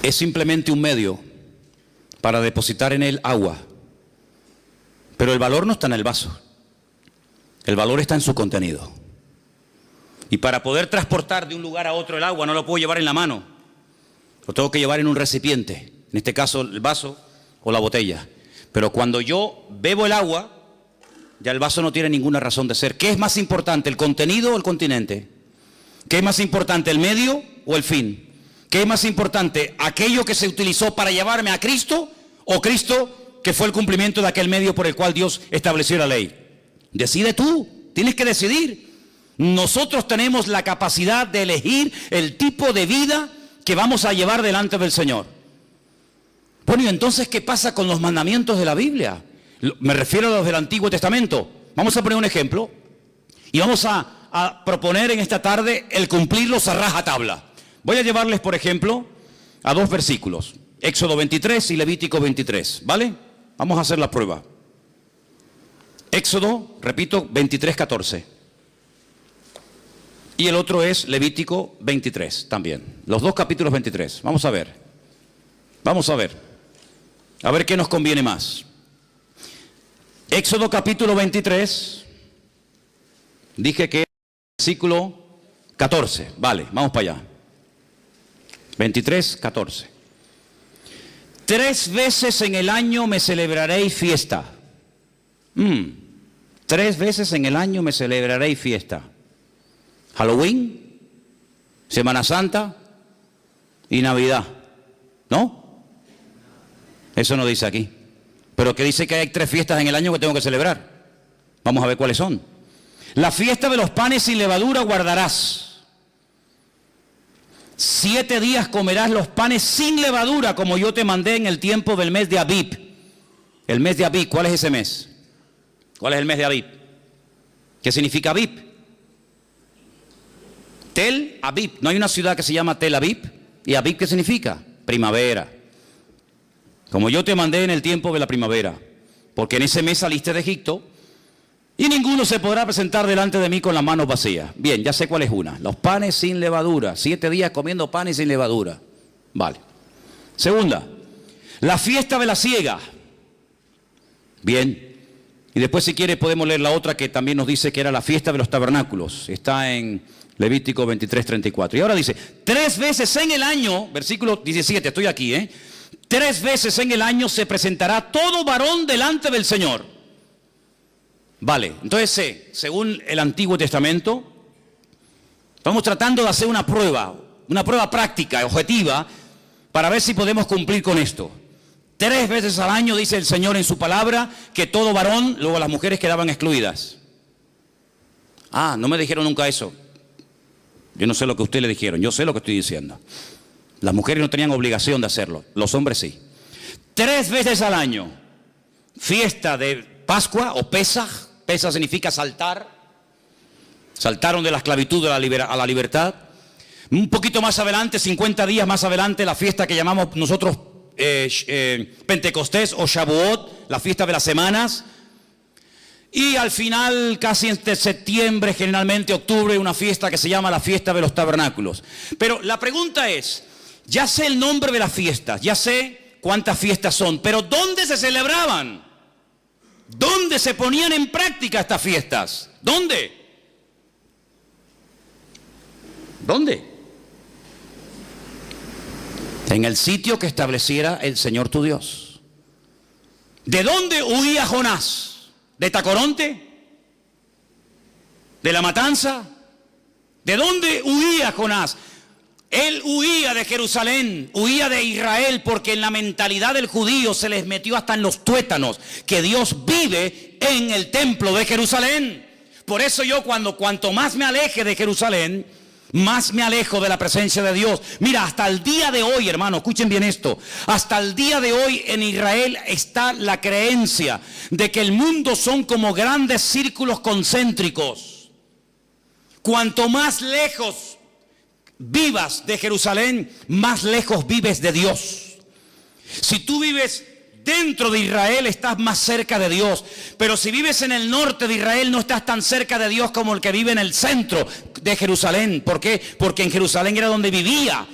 es simplemente un medio para depositar en él agua. Pero el valor no está en el vaso. El valor está en su contenido. Y para poder transportar de un lugar a otro el agua no lo puedo llevar en la mano. Lo tengo que llevar en un recipiente. En este caso el vaso o la botella. Pero cuando yo bebo el agua, ya el vaso no tiene ninguna razón de ser. ¿Qué es más importante, el contenido o el continente? ¿Qué es más importante, el medio o el fin? ¿Qué es más importante, aquello que se utilizó para llevarme a Cristo o Cristo que fue el cumplimiento de aquel medio por el cual Dios estableció la ley? Decide tú, tienes que decidir. Nosotros tenemos la capacidad de elegir el tipo de vida que vamos a llevar delante del Señor. Bueno, y entonces, ¿qué pasa con los mandamientos de la Biblia? Me refiero a los del Antiguo Testamento. Vamos a poner un ejemplo y vamos a proponer en esta tarde el cumplirlos a rajatabla. Voy a llevarles, por ejemplo, a dos versículos, Éxodo 23 y Levítico 23, ¿vale? Vamos a hacer la prueba. Éxodo, repito, 23:14. Y el otro es Levítico 23 también. Los dos capítulos 23. Vamos a ver. Vamos a ver. A ver qué nos conviene más. Éxodo capítulo 23. Dije que es versículo 14. Vale, vamos para allá. 23:14. 3 veces en el año me celebraréis fiesta. 3 veces en el año me celebraréis fiesta. Halloween, Semana Santa y Navidad. ¿No? Eso no dice aquí. Pero que dice que hay 3 fiestas en el año que tengo que celebrar. Vamos a ver cuáles son. La fiesta de los panes sin levadura guardarás. 7 días comerás los panes sin levadura, como yo te mandé en el tiempo del mes de Abib. El mes de Abib, ¿cuál es ese mes? ¿Cuál es el mes de Abib? ¿Qué significa Abib? Tel Abib. ¿No hay una ciudad que se llama Tel Abib? ¿Y Abib qué significa? Primavera. Como yo te mandé en el tiempo de la primavera. Porque en ese mes saliste de Egipto y ninguno se podrá presentar delante de mí con las manos vacías. Bien, ya sé cuál es una. Los panes sin levadura. 7 días comiendo panes sin levadura. Vale. Segunda, la fiesta de la siega. Bien. Y después, si quiere, podemos leer la otra que también nos dice que era la fiesta de los tabernáculos. Está en Levítico 23:34. Y ahora dice, 3 veces en el año, versículo 17, estoy aquí, 3 veces en el año se presentará todo varón delante del Señor. Vale, entonces según el Antiguo Testamento, estamos tratando de hacer una prueba práctica, objetiva, para ver si podemos cumplir con esto. 3 veces al año dice el Señor en su palabra que todo varón, luego las mujeres quedaban excluidas. No me dijeron nunca eso. Yo no sé lo que ustedes le dijeron, yo sé lo que estoy diciendo. Las mujeres no tenían obligación de hacerlo, los hombres sí. 3 veces al año, fiesta de Pascua o Pesaj. Pesaj significa saltar. Saltaron de la esclavitud a la libertad. Un poquito más adelante, 50 días más adelante, la fiesta que llamamos nosotros Pentecostés o Shavuot, la fiesta de las semanas. Y al final, casi entre septiembre, generalmente octubre, una fiesta que se llama la fiesta de los tabernáculos. Pero la pregunta es, ya sé el nombre de las fiestas, ya sé cuántas fiestas son, pero ¿dónde se celebraban? ¿Dónde se ponían en práctica estas fiestas? ¿Dónde? ¿Dónde? En el sitio que estableciera el Señor tu Dios. ¿De dónde huía Jonás? ¿De Tacoronte? ¿De la matanza? ¿De dónde huía Jonás? Él huía de Jerusalén, huía de Israel, porque en la mentalidad del judío se les metió hasta en los tuétanos que Dios vive en el templo de Jerusalén. Por eso yo cuanto más me aleje de Jerusalén, más me alejo de la presencia de Dios. Mira, hasta el día de hoy, hermano, escuchen bien esto. Hasta el día de hoy en Israel está la creencia de que el mundo son como grandes círculos concéntricos. Cuanto más lejos vivas de Jerusalén, más lejos vives de Dios. Si tú vives dentro de Israel, estás más cerca de Dios. Pero si vives en el norte de Israel, no estás tan cerca de Dios como el que vive en el centro de Jerusalén. ¿Por qué? Porque en Jerusalén era donde vivía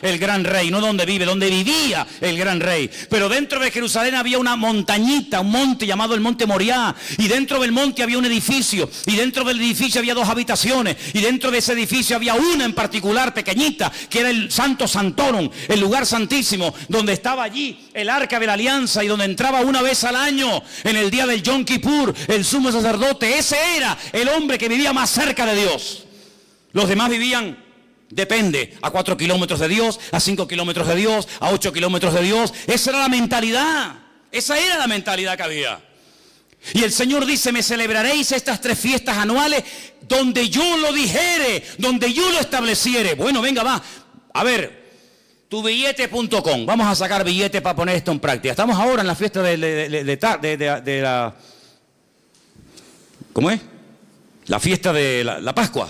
el gran rey, no donde vive, donde vivía el gran rey. Pero dentro de Jerusalén había una montañita, un monte llamado el monte Moriah, y dentro del monte había un edificio, y dentro del edificio había 2 habitaciones, y dentro de ese edificio había una en particular, pequeñita, que era el Santo Santorum, el lugar santísimo, donde estaba allí el arca de la alianza, y donde entraba una vez al año, en el día del Yom Kippur, el sumo sacerdote. Ese era el hombre que vivía más cerca de Dios. Los demás vivían, depende, a 4 kilómetros de Dios, a 5 kilómetros de Dios, a 8 kilómetros de Dios. Esa era la mentalidad. Esa era la mentalidad que había. Y el Señor dice: me celebraréis estas 3 fiestas anuales donde yo lo dijere, donde yo lo estableciere. Bueno, venga, va. A ver, tubillete.com. Vamos a sacar billetes para poner esto en práctica. Estamos ahora en la fiesta de la... ¿Cómo es? La fiesta de la Pascua.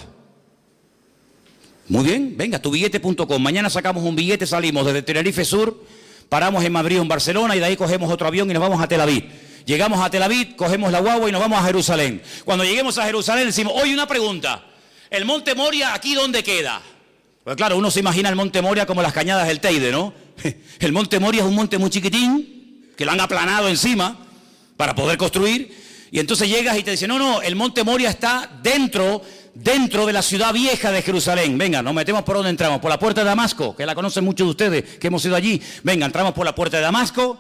Muy bien, venga, tubillete.com. Mañana sacamos un billete, salimos desde Tenerife Sur, paramos en Madrid o en Barcelona, y de ahí cogemos otro avión y nos vamos a Tel Aviv. Llegamos a Tel Aviv, cogemos la guagua y nos vamos a Jerusalén. Cuando lleguemos a Jerusalén decimos: oye, una pregunta, ¿el monte Moria aquí dónde queda? Pues claro, uno se imagina el monte Moria como las cañadas del Teide, ¿no? El monte Moria es un monte muy chiquitín, que lo han aplanado encima para poder construir. Y entonces llegas y te dicen: no, el monte Moria está dentro de la ciudad vieja de Jerusalén. Venga, nos metemos por donde entramos, por la puerta de Damasco, que la conocen muchos de ustedes que hemos ido allí. Venga, entramos por la puerta de Damasco,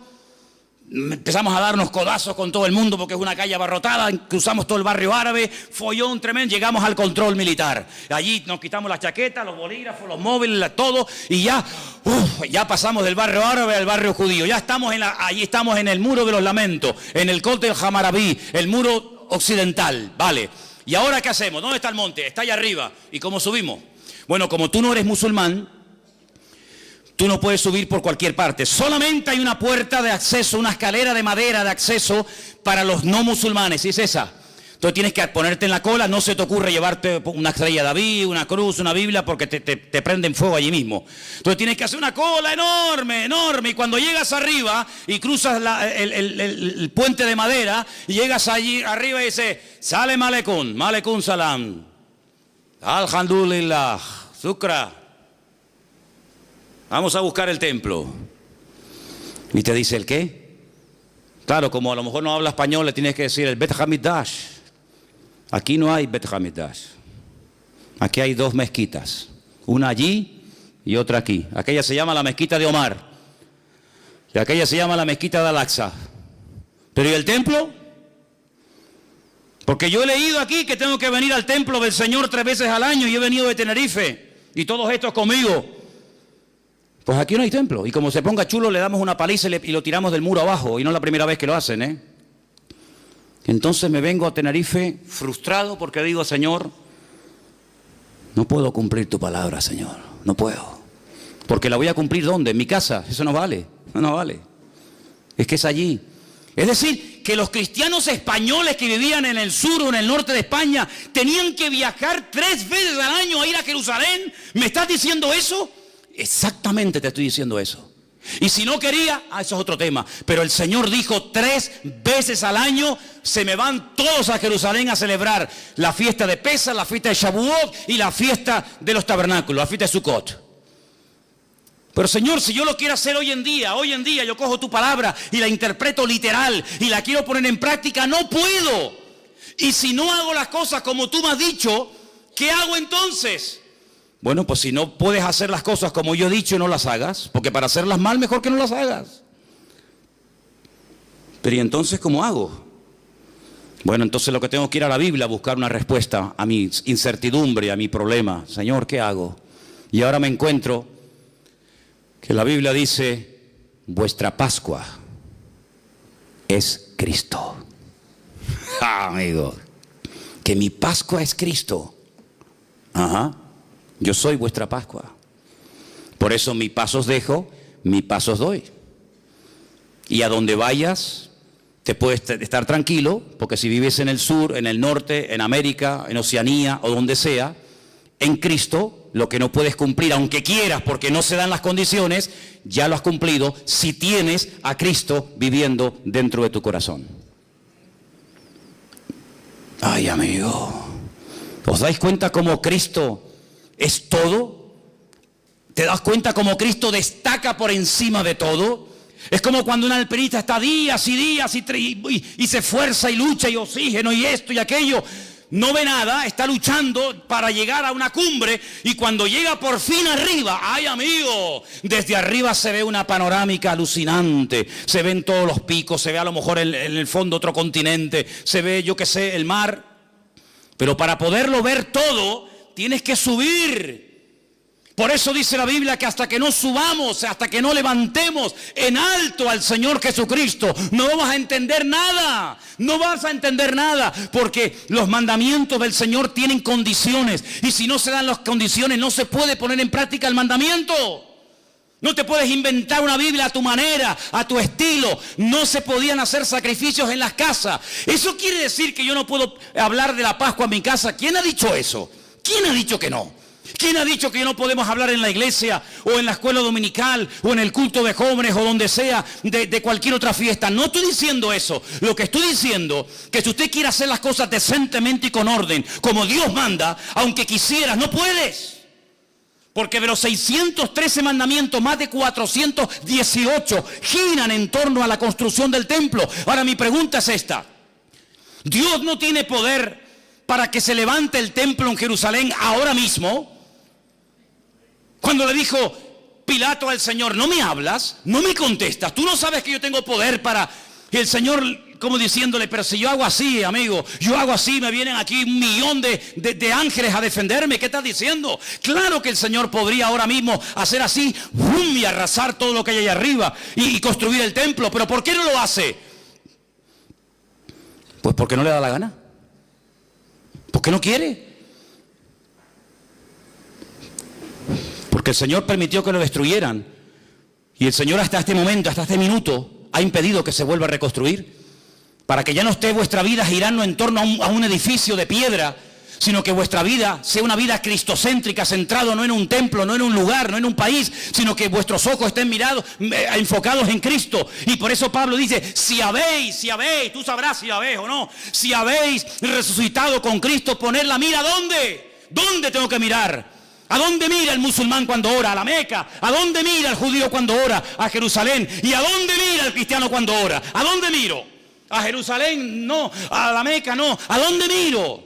empezamos a darnos codazos con todo el mundo porque es una calle abarrotada, cruzamos todo el barrio árabe, follón tremendo, llegamos al control militar. Allí nos quitamos las chaquetas, los bolígrafos, los móviles, todo, y ya pasamos del barrio árabe al barrio judío. Ya estamos allí estamos en el muro de los lamentos, en el Col del Hammurabi, el muro occidental, ¿vale? ¿Y ahora qué hacemos? ¿Dónde está el monte? Está allá arriba. ¿Y cómo subimos? Bueno, como tú no eres musulmán, tú no puedes subir por cualquier parte. Solamente hay una puerta de acceso, una escalera de madera de acceso para los no musulmanes, y es esa. Entonces tienes que ponerte en la cola, no se te ocurre llevarte una estrella de David, una cruz, una Biblia, porque te prenden fuego allí mismo. Entonces tienes que hacer una cola enorme, enorme, y cuando llegas arriba y cruzas el puente de madera, y llegas allí arriba y dices: Salem aleikum, Malekum salam, alhamdulillah, Zukra. Vamos a buscar el templo. Y te dice: ¿el qué? Claro, como a lo mejor no habla español, le tienes que decir el Bet Hamikdash. Aquí no hay Bet Hamikdash. Aquí hay 2 mezquitas. Una allí y otra aquí. Aquella se llama la mezquita de Omar. Y aquella se llama la mezquita de Al-Aqsa. ¿Pero y el templo? Porque yo he leído aquí que tengo que venir al templo del Señor 3 veces al año, y he venido de Tenerife. Y todos estos conmigo. Pues aquí no hay templo. Y como se ponga chulo, le damos una paliza y lo tiramos del muro abajo. Y no es la primera vez que lo hacen, ¿eh? Entonces me vengo a Tenerife frustrado porque digo: Señor, no puedo cumplir tu palabra, Señor. No puedo. Porque la voy a cumplir ¿dónde? En mi casa. Eso no vale. No vale. Es que es allí. Es decir, que los cristianos españoles que vivían en el sur o en el norte de España tenían que viajar 3 veces al año a ir a Jerusalén? ¿Me estás diciendo eso? Exactamente te estoy diciendo eso. Y si no quería, eso es otro tema. Pero el Señor dijo 3 veces al año se me van todos a Jerusalén a celebrar la fiesta de Pesach, la fiesta de Shavuot y la fiesta de los tabernáculos, la fiesta de Sukkot. Pero Señor, si yo lo quiero hacer hoy en día yo cojo tu palabra y la interpreto literal y la quiero poner en práctica, no puedo. Y si no hago las cosas como tú me has dicho, ¿qué hago entonces? Bueno, pues si no puedes hacer las cosas como yo he dicho, no las hagas, porque para hacerlas mal mejor que no las hagas. Pero ¿y entonces cómo hago? Bueno, entonces lo que tengo que ir a la Biblia a buscar una respuesta a mi incertidumbre, a mi problema. Señor, ¿qué hago? Y ahora me encuentro que la Biblia dice, vuestra Pascua es Cristo. Amigo, que mi Pascua es Cristo. Ajá. Yo soy vuestra Pascua. Por eso mi paz os dejo, mi paz os doy. Y a donde vayas, te puedes estar tranquilo, porque si vives en el sur, en el norte, en América, en Oceanía o donde sea, en Cristo, lo que no puedes cumplir, aunque quieras, porque no se dan las condiciones, ya lo has cumplido si tienes a Cristo viviendo dentro de tu corazón. Ay, amigo, ¿os dais cuenta cómo Cristo es todo? ¿Te das cuenta cómo Cristo destaca por encima de todo? Es como cuando un alpinista está días y días y se esfuerza y lucha y oxígeno y esto y aquello. No ve nada, está luchando para llegar a una cumbre y cuando llega por fin arriba, ¡ay, amigo! Desde arriba se ve una panorámica alucinante, se ven todos los picos, se ve a lo mejor en el fondo otro continente, se ve, yo qué sé, el mar. Pero para poderlo ver todo, tienes que subir. Por eso dice la Biblia que hasta que no subamos, hasta que no levantemos en alto al Señor Jesucristo, no vamos a entender nada. No vas a entender nada, porque los mandamientos del Señor tienen condiciones. Y si no se dan las condiciones, no se puede poner en práctica el mandamiento. No te puedes inventar una Biblia a tu manera, a tu estilo. No se podían hacer sacrificios en las casas. Eso quiere decir que yo no puedo hablar de la Pascua en mi casa. ¿Quién ha dicho eso? ¿Quién ha dicho que no? ¿Quién ha dicho que no podemos hablar en la iglesia o en la escuela dominical o en el culto de jóvenes o donde sea de cualquier otra fiesta? No estoy diciendo eso. Lo que estoy diciendo que si usted quiere hacer las cosas decentemente y con orden, como Dios manda, aunque quisieras, no puedes. Porque de los 613 mandamientos, más de 418 giran en torno a la construcción del templo. Ahora mi pregunta es esta. ¿Dios no tiene poder para que se levante el templo en Jerusalén ahora mismo? Cuando le dijo Pilato al Señor, ¿no me hablas? ¿No me contestas? ¿Tú no sabes que yo tengo poder para...? Y el Señor como diciéndole, pero si yo hago así, amigo, yo hago así, me vienen aquí 1.000.000 de ángeles a defenderme. ¿Qué estás diciendo? Claro que el Señor podría ahora mismo hacer así, ¡bum!, y arrasar todo lo que hay allá arriba y construir el templo. ¿Pero por qué no lo hace? Pues porque no le da la gana. Porque no quiere. Porque el Señor permitió que lo destruyeran. Y el Señor hasta este momento, hasta este minuto, ha impedido que se vuelva a reconstruir. Para que ya no esté vuestra vida girando en torno a un edificio de piedra, sino que vuestra vida sea una vida cristocéntrica, centrado no en un templo, no en un lugar, no en un país, sino que vuestros ojos estén enfocados en Cristo. Y por eso Pablo dice, si habéis, tú sabrás si habéis o no, si habéis resucitado con Cristo, poner la mira, ¿dónde? ¿Dónde tengo que mirar? ¿A dónde mira el musulmán cuando ora? A la Meca. ¿A dónde mira el judío cuando ora? A Jerusalén. ¿Y a dónde mira el cristiano cuando ora? ¿A dónde miro? A Jerusalén no, a la Meca no. ¿A dónde miro?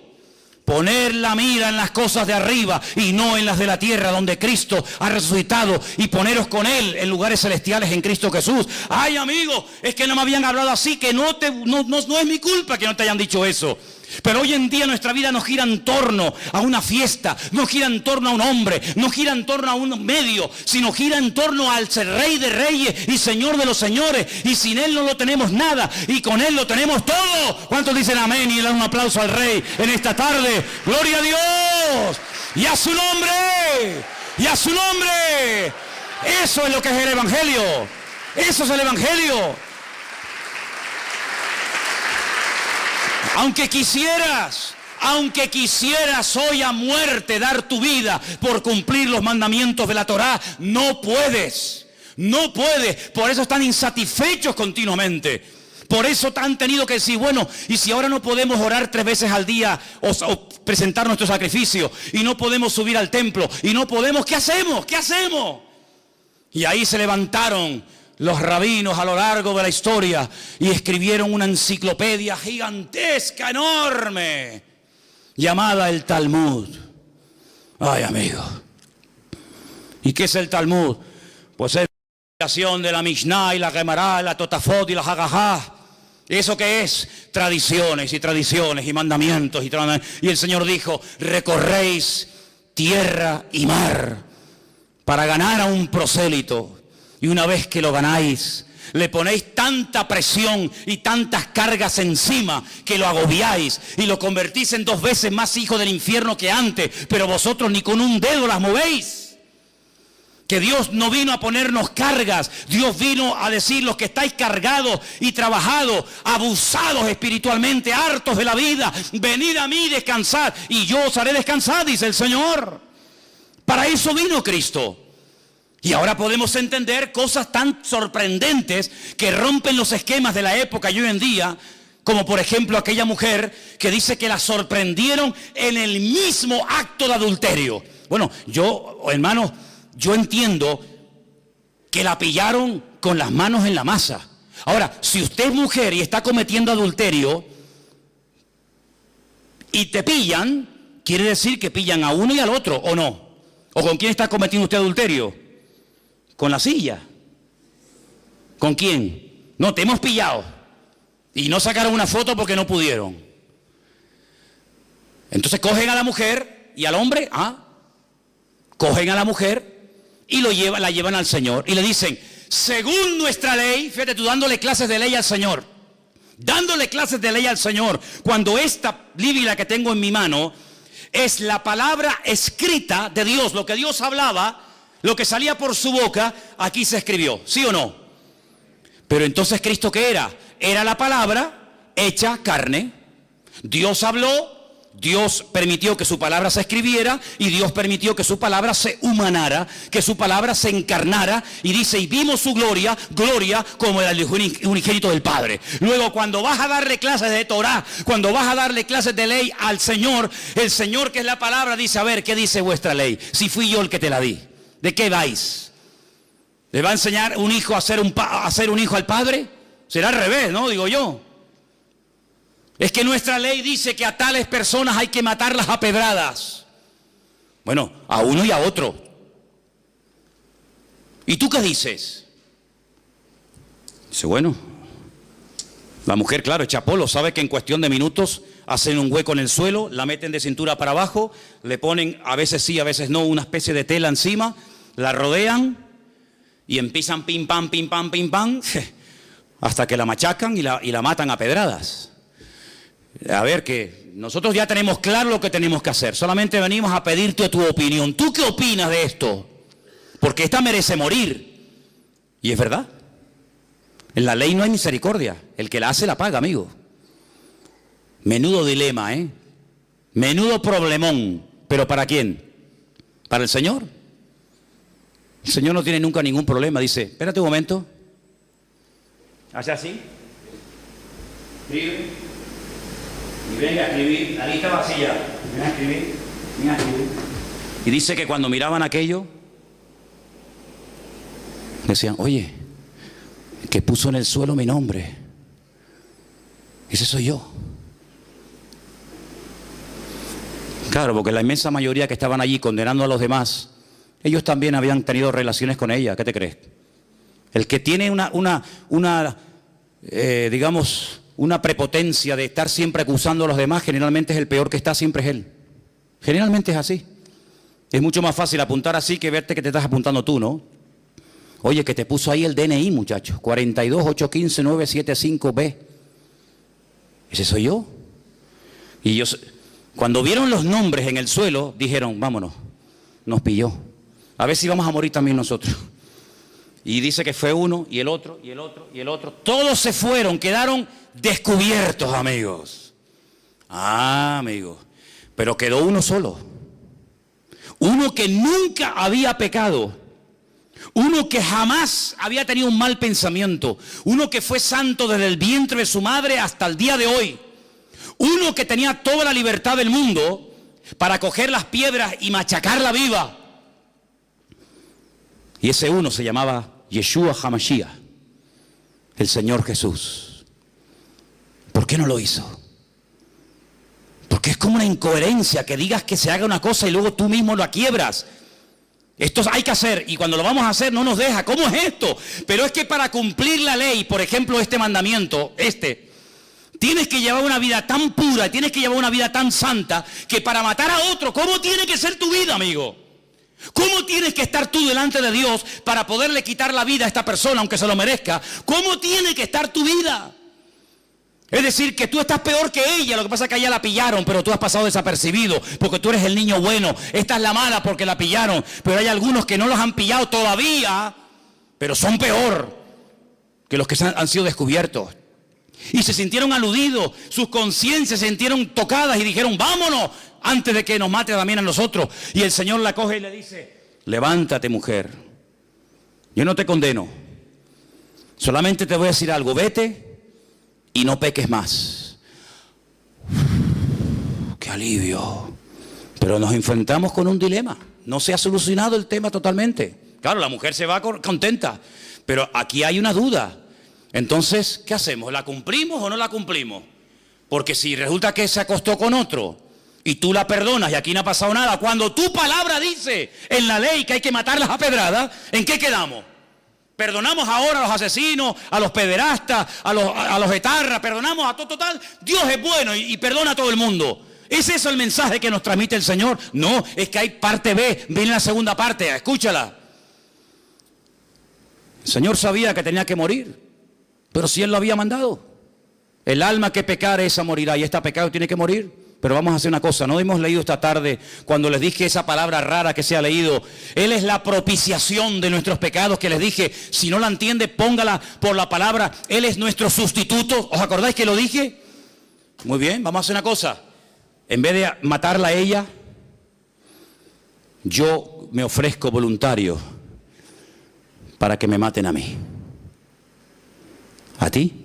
Poner la mira en las cosas de arriba y no en las de la tierra, donde Cristo ha resucitado, y poneros con Él en lugares celestiales en Cristo Jesús. Ay, amigo, es que no me habían hablado así, que no es mi culpa que no te hayan dicho eso. Pero hoy en día nuestra vida no gira en torno a una fiesta, no gira en torno a un hombre, no gira en torno a un medio, sino gira en torno al Rey de Reyes y Señor de los Señores. Y sin Él no lo tenemos nada, y con Él lo tenemos todo. ¿Cuántos dicen amén y le dan un aplauso al Rey en esta tarde? ¡Gloria a Dios! ¡Y a su nombre! ¡Y a su nombre! Eso es lo que es el Evangelio. Eso es el Evangelio. Aunque quisieras hoy a muerte dar tu vida por cumplir los mandamientos de la Torá, no puedes. No puedes. Por eso están insatisfechos continuamente. Por eso han tenido que decir, bueno, y si ahora no podemos orar 3 veces al día o presentar nuestro sacrificio, y no podemos subir al templo, y no podemos, ¿qué hacemos? ¿Qué hacemos? Y ahí se levantaron los rabinos a lo largo de la historia y escribieron una enciclopedia gigantesca, enorme, llamada el Talmud. Ay, amigo. ¿Y qué es el Talmud? Pues es la creación de la Mishnah y la Gemara, la Totafot y la Hagahá. ¿Eso qué es? Tradiciones y mandamientos. Y el Señor dijo, recorréis tierra y mar para ganar a un prosélito. Y una vez que lo ganáis, le ponéis tanta presión y tantas cargas encima que lo agobiáis y lo convertís en 2 veces más hijo del infierno que antes, pero vosotros ni con un dedo las movéis. Que Dios no vino a ponernos cargas, Dios vino a decir, los que estáis cargados y trabajados, abusados espiritualmente, hartos de la vida, venid a mí, descansad, y yo os haré descansar, dice el Señor. Para eso vino Cristo. Y ahora podemos entender cosas tan sorprendentes que rompen los esquemas de la época y hoy en día, como por ejemplo aquella mujer que dice que la sorprendieron en el mismo acto de adulterio. Bueno, hermanos, yo entiendo que la pillaron con las manos en la masa. Ahora, si usted es mujer y está cometiendo adulterio y te pillan, quiere decir que pillan a uno y al otro, ¿o no? ¿O con quién está cometiendo usted adulterio? Con la silla. ¿Con quién? No, te hemos pillado. Y no sacaron una foto porque no pudieron. Entonces cogen a la mujer y al hombre, cogen a la mujer y la llevan al Señor. Y le dicen, según nuestra ley, fíjate tú dándole clases de ley al Señor. Dándole clases de ley al Señor. Cuando esta Biblia que tengo en mi mano es la palabra escrita de Dios, lo que Dios hablaba, lo que salía por su boca, aquí se escribió, ¿sí o no? Pero entonces Cristo, ¿qué era? Era la palabra hecha carne. Dios habló, Dios permitió que su palabra se escribiera y Dios permitió que su palabra se humanara, que su palabra se encarnara, y dice, y vimos su gloria como el unigénito del Padre. Luego, cuando vas a darle clases de Torah, cuando vas a darle clases de ley al Señor, el Señor, que es la palabra, dice, a ver, ¿qué dice vuestra ley? Si fui yo el que te la di. ¿De qué vais? ¿Le va a enseñar un hijo a ser un hijo al padre? Será al revés, ¿no? Digo yo. Es que nuestra ley dice que a tales personas hay que matarlas a pedradas. Bueno, a uno y a otro. ¿Y tú qué dices? Dice, bueno, la mujer, claro, echa polo, sabe que en cuestión de minutos hacen un hueco en el suelo, la meten de cintura para abajo, le ponen, a veces sí, a veces no, una especie de tela encima, la rodean y empiezan pim pam, hasta que la machacan y la matan a pedradas. A ver, que nosotros ya tenemos claro lo que tenemos que hacer, solamente venimos a pedirte tu opinión. ¿Tú qué opinas de esto? Porque esta merece morir. Y es verdad. En la ley no hay misericordia, el que la hace la paga, amigo. Menudo dilema, menudo problemón. ¿Pero para quién? ¿Para el Señor? El Señor no tiene nunca ningún problema. Dice, espérate un momento. Hace así. Escribe. Y venga a escribir. La lista vacía. Venga a escribir. Venga a escribir. Y dice que cuando miraban aquello, decían, oye, que puso en el suelo mi nombre. Ese soy yo. Claro, porque la inmensa mayoría que estaban allí condenando a los demás, ellos también habían tenido relaciones con ella. ¿Qué te crees? El que tiene digamos, una prepotencia de estar siempre acusando a los demás, generalmente es el peor que está, siempre es él. Generalmente es así. Es mucho más fácil apuntar así que verte que te estás apuntando tú, ¿no? Oye, que te puso ahí el DNI, muchachos, 42815-975B. Ese soy yo. Y ellos, cuando vieron los nombres en el suelo, dijeron, vámonos, nos pilló. A ver si vamos a morir también nosotros. Y dice que fue uno, y el otro, y el otro, y el otro. Todos se fueron, quedaron descubiertos, amigos. Ah, amigo, pero quedó uno solo. Uno que nunca había pecado. Uno que jamás había tenido un mal pensamiento. Uno que fue santo desde el vientre de su madre hasta el día de hoy. Uno que tenía toda la libertad del mundo para coger las piedras y machacarla viva. Y ese uno se llamaba Yeshua HaMashiach, el Señor Jesús. ¿Por qué no lo hizo? Porque es como una incoherencia que digas que se haga una cosa y luego tú mismo la quiebras. Esto hay que hacer, y cuando lo vamos a hacer no nos deja. ¿Cómo es esto? Pero es que para cumplir la ley, por ejemplo, este mandamiento, tienes que llevar una vida tan pura, tienes que llevar una vida tan santa, que para matar a otro, ¿cómo tiene que ser tu vida, amigo? ¿Cómo tienes que estar tú delante de Dios para poderle quitar la vida a esta persona, aunque se lo merezca? ¿Cómo tiene que estar tu vida? Es decir, que tú estás peor que ella. Lo que pasa es que a ella la pillaron, pero tú has pasado desapercibido, porque tú eres el niño bueno. Esta es la mala porque la pillaron, pero hay algunos que no los han pillado todavía, pero son peor que los que han sido descubiertos. Y se sintieron aludidos, sus conciencias se sintieron tocadas y dijeron, vámonos, antes de que nos mate también a nosotros. Y el Señor la coge y le dice, levántate, mujer, yo no te condeno, solamente te voy a decir algo, vete y no peques más. ¡Qué alivio! Pero nos enfrentamos con un dilema. No se ha solucionado el tema totalmente. Claro, la mujer se va contenta, pero aquí hay una duda. Entonces, ¿qué hacemos? ¿La cumplimos o no la cumplimos? Porque si resulta que se acostó con otro y tú la perdonas y aquí no ha pasado nada, cuando tu palabra dice en la ley que hay que matarlas a pedradas, ¿en qué quedamos? Perdonamos ahora a los asesinos, a los pederastas, a los etarras, perdonamos a todo total. Dios es bueno y perdona a todo el mundo. ¿Es eso el mensaje que nos transmite el Señor? No, es que hay parte B, viene la segunda parte, escúchala. El Señor sabía que tenía que morir, pero si Él lo había mandado. El alma que pecare, esa morirá, y esta pecado tiene que morir. Pero vamos a hacer una cosa, no hemos leído esta tarde, cuando les dije esa palabra rara que se ha leído, Él es la propiciación de nuestros pecados, que les dije, si no la entiende, póngala por la palabra, Él es nuestro sustituto. ¿Os acordáis que lo dije? Muy bien, vamos a hacer una cosa, en vez de matarla a ella, yo me ofrezco voluntario para que me maten a mí. ¿A ti?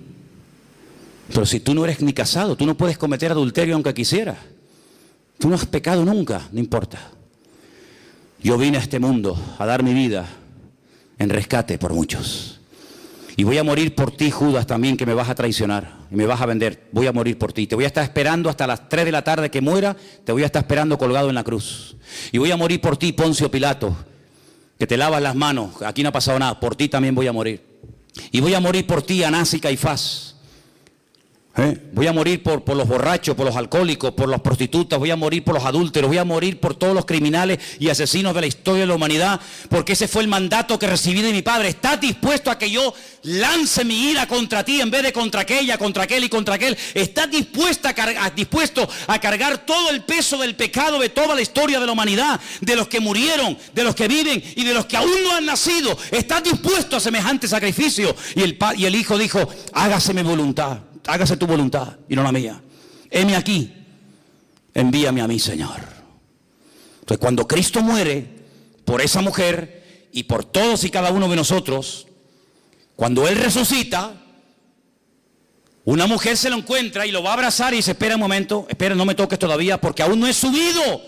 Pero si tú no eres ni casado, tú no puedes cometer adulterio aunque quisieras. Tú no has pecado nunca, no importa. Yo vine a este mundo a dar mi vida en rescate por muchos. Y voy a morir por ti, Judas, también, que me vas a traicionar y me vas a vender. Voy a morir por ti. Te voy a estar esperando hasta las 3 de la tarde que muera. Te voy a estar esperando colgado en la cruz. Y voy a morir por ti, Poncio Pilato, que te lavas las manos. Aquí no ha pasado nada. Por ti también voy a morir. Y voy a morir por ti, Anás y Caifás. Voy a morir por los borrachos, por los alcohólicos, por las prostitutas, voy a morir por los adúlteros, voy a morir por todos los criminales y asesinos de la historia de la humanidad, porque ese fue el mandato que recibí de mi Padre. ¿Estás dispuesto a que yo lance mi ira contra ti en vez de contra aquella, contra aquel y contra aquel? ¿Estás dispuesto a cargar todo el peso del pecado de toda la historia de la humanidad, de los que murieron, de los que viven y de los que aún no han nacido? ¿Estás dispuesto a semejante sacrificio? Y el Hijo dijo, hágase mi voluntad. Hágase tu voluntad y no la mía. Heme aquí, envíame a mí, Señor. Entonces, cuando Cristo muere por esa mujer y por todos y cada uno de nosotros, cuando Él resucita, una mujer se lo encuentra y lo va a abrazar y dice, espera un momento, espera, no me toques todavía porque aún no he subido.